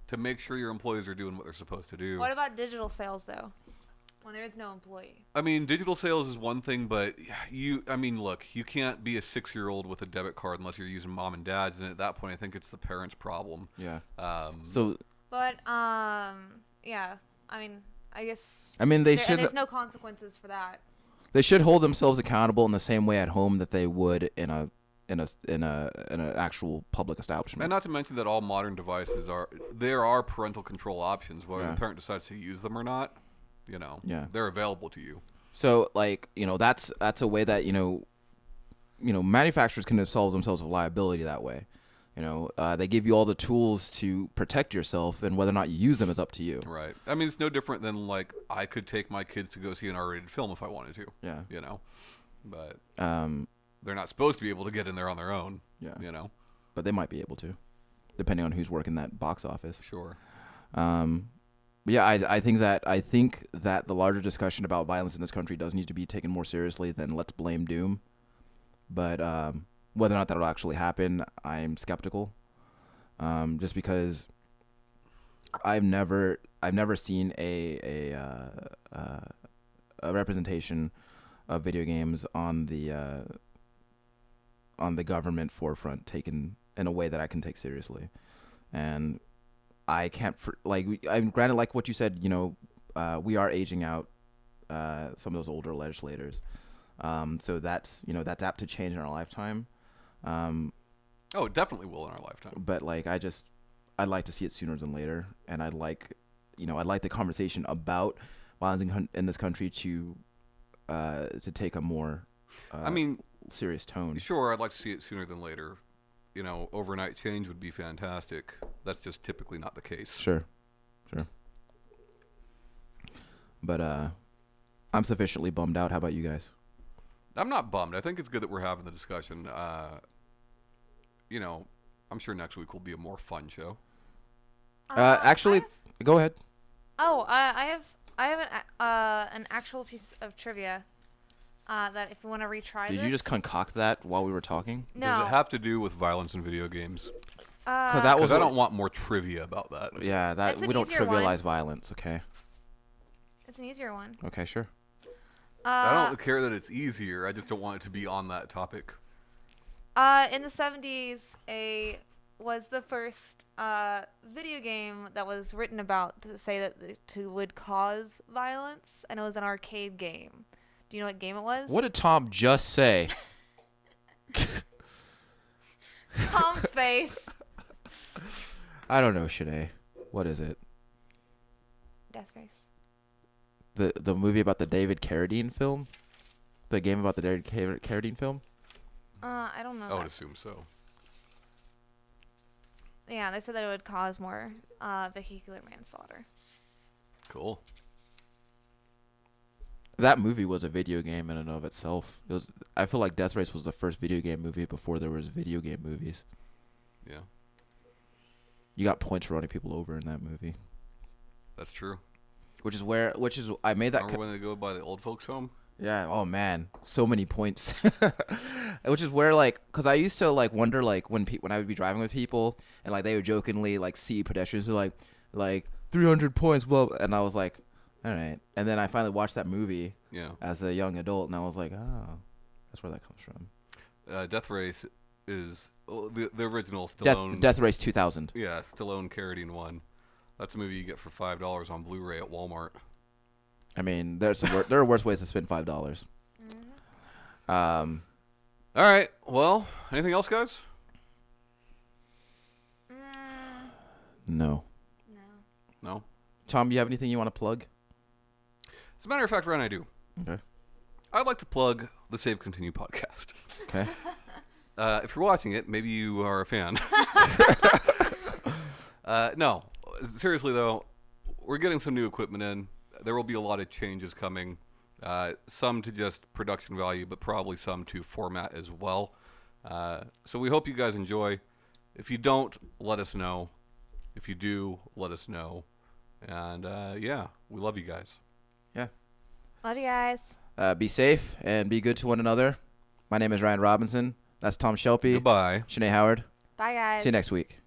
to make sure your employees are doing what they're supposed to do. what about digital sales though? When there is no employee. I mean, digital sales is one thing, but look, you can't be a 6-year-old with a debit card unless you're using mom and dad's, and at that point, I think it's the parents' problem. Yeah. So But yeah. I mean, I guess. I mean, they should. There's no consequences for that. They should hold themselves accountable in the same way at home that they would in an actual public establishment. and not to mention that all modern devices there are parental control options, whether Yeah. the parent decides to use them or not. Yeah. They're available to you. So like that's a way that manufacturers can absolve themselves of liability that way. They give you all the tools to protect yourself, and whether or not you use them is up to you. Right. I mean, it's no different than like I could take my kids to go see an R-rated film if I wanted to. Yeah. But Um. they're not supposed to be able to get in there on their own. Yeah. But They might be able to, depending on who's working that box office. sure. Yeah, I think that the larger discussion about violence in this country does need to be taken more seriously than let's blame Doom. But whether or not that'll actually happen, I'm skeptical. Just because I I've never seen a representation of video games on the government forefront taken in a way that I can take seriously. And I can't I'm granted, like what you said, we are aging out some of those older legislators. So that's apt to change in our lifetime. Oh, it definitely will in our lifetime. But I'd like to see it sooner than later, and I'd like the conversation about violence in this country to take a more serious tone. Sure, I'd like to see it sooner than later. Overnight change would be fantastic. That's just typically not the case. Sure. But I'm sufficiently bummed out. How about you guys? I'm not bummed. I think it's good that we're having the discussion. I'm sure next week will be a more fun show. Actually, go ahead. Oh, I have an actual piece of trivia that if you want to retry Did you just concoct that while we were talking? No. Does it have to do with violence in video games? Because I don't want more trivia about that. Yeah, It's an we don't easier trivialize one. violence. Okay. It's an easier one. Okay, sure. I don't care that it's easier. I just don't want it to be on that topic. In the 70s, was the first video game that was written about to say that it would cause violence, and it was an arcade game. Do you know what game it was? What did Tom just say? Tom's face. I don't know, Shanae. What is it? Death Race. The movie about the David Carradine film? The game about the David Carradine film? I don't know. I would assume so. Yeah, they said that it would cause more vehicular manslaughter. Cool. That movie was a video game in and of itself. I feel like Death Race was the first video game movie before there was video game movies. Yeah. You got points for running people over in that movie. That's true. I made that. Remember when they go by the old folks' home? Yeah. Oh man, so many points. Which is where because I used to wonder when I would be driving with people and they would jokingly see pedestrians who like 300 points, blah, and I was like, all right. And then I finally watched that movie. Yeah. As a young adult, and I was like, oh, that's where that comes from. Death Race is the original Stallone. Death Race 2000. Yeah, Stallone Carradine one. That's a movie you get for $5 on Blu-ray at Walmart. I mean, there are worse ways to spend $5. Mm-hmm. All right. Well, anything else, guys? No. No. Tom, you have anything you want to plug? As a matter of fact, Ryan, I do. Okay. I'd like to plug the Save Continue podcast. Okay. If you're watching it, maybe you are a fan. No, seriously though, we're getting some new equipment in. There will be a lot of changes coming. Some to just production value, but probably some to format as well. So we hope you guys enjoy. If you don't, let us know. If you do, let us know. And yeah, we love you guys. Yeah. Love you guys. Be safe and be good to one another. My name is Ryan Robinson. That's Tom Shelby. Goodbye. Shanae Howard. Bye, guys. See you next week.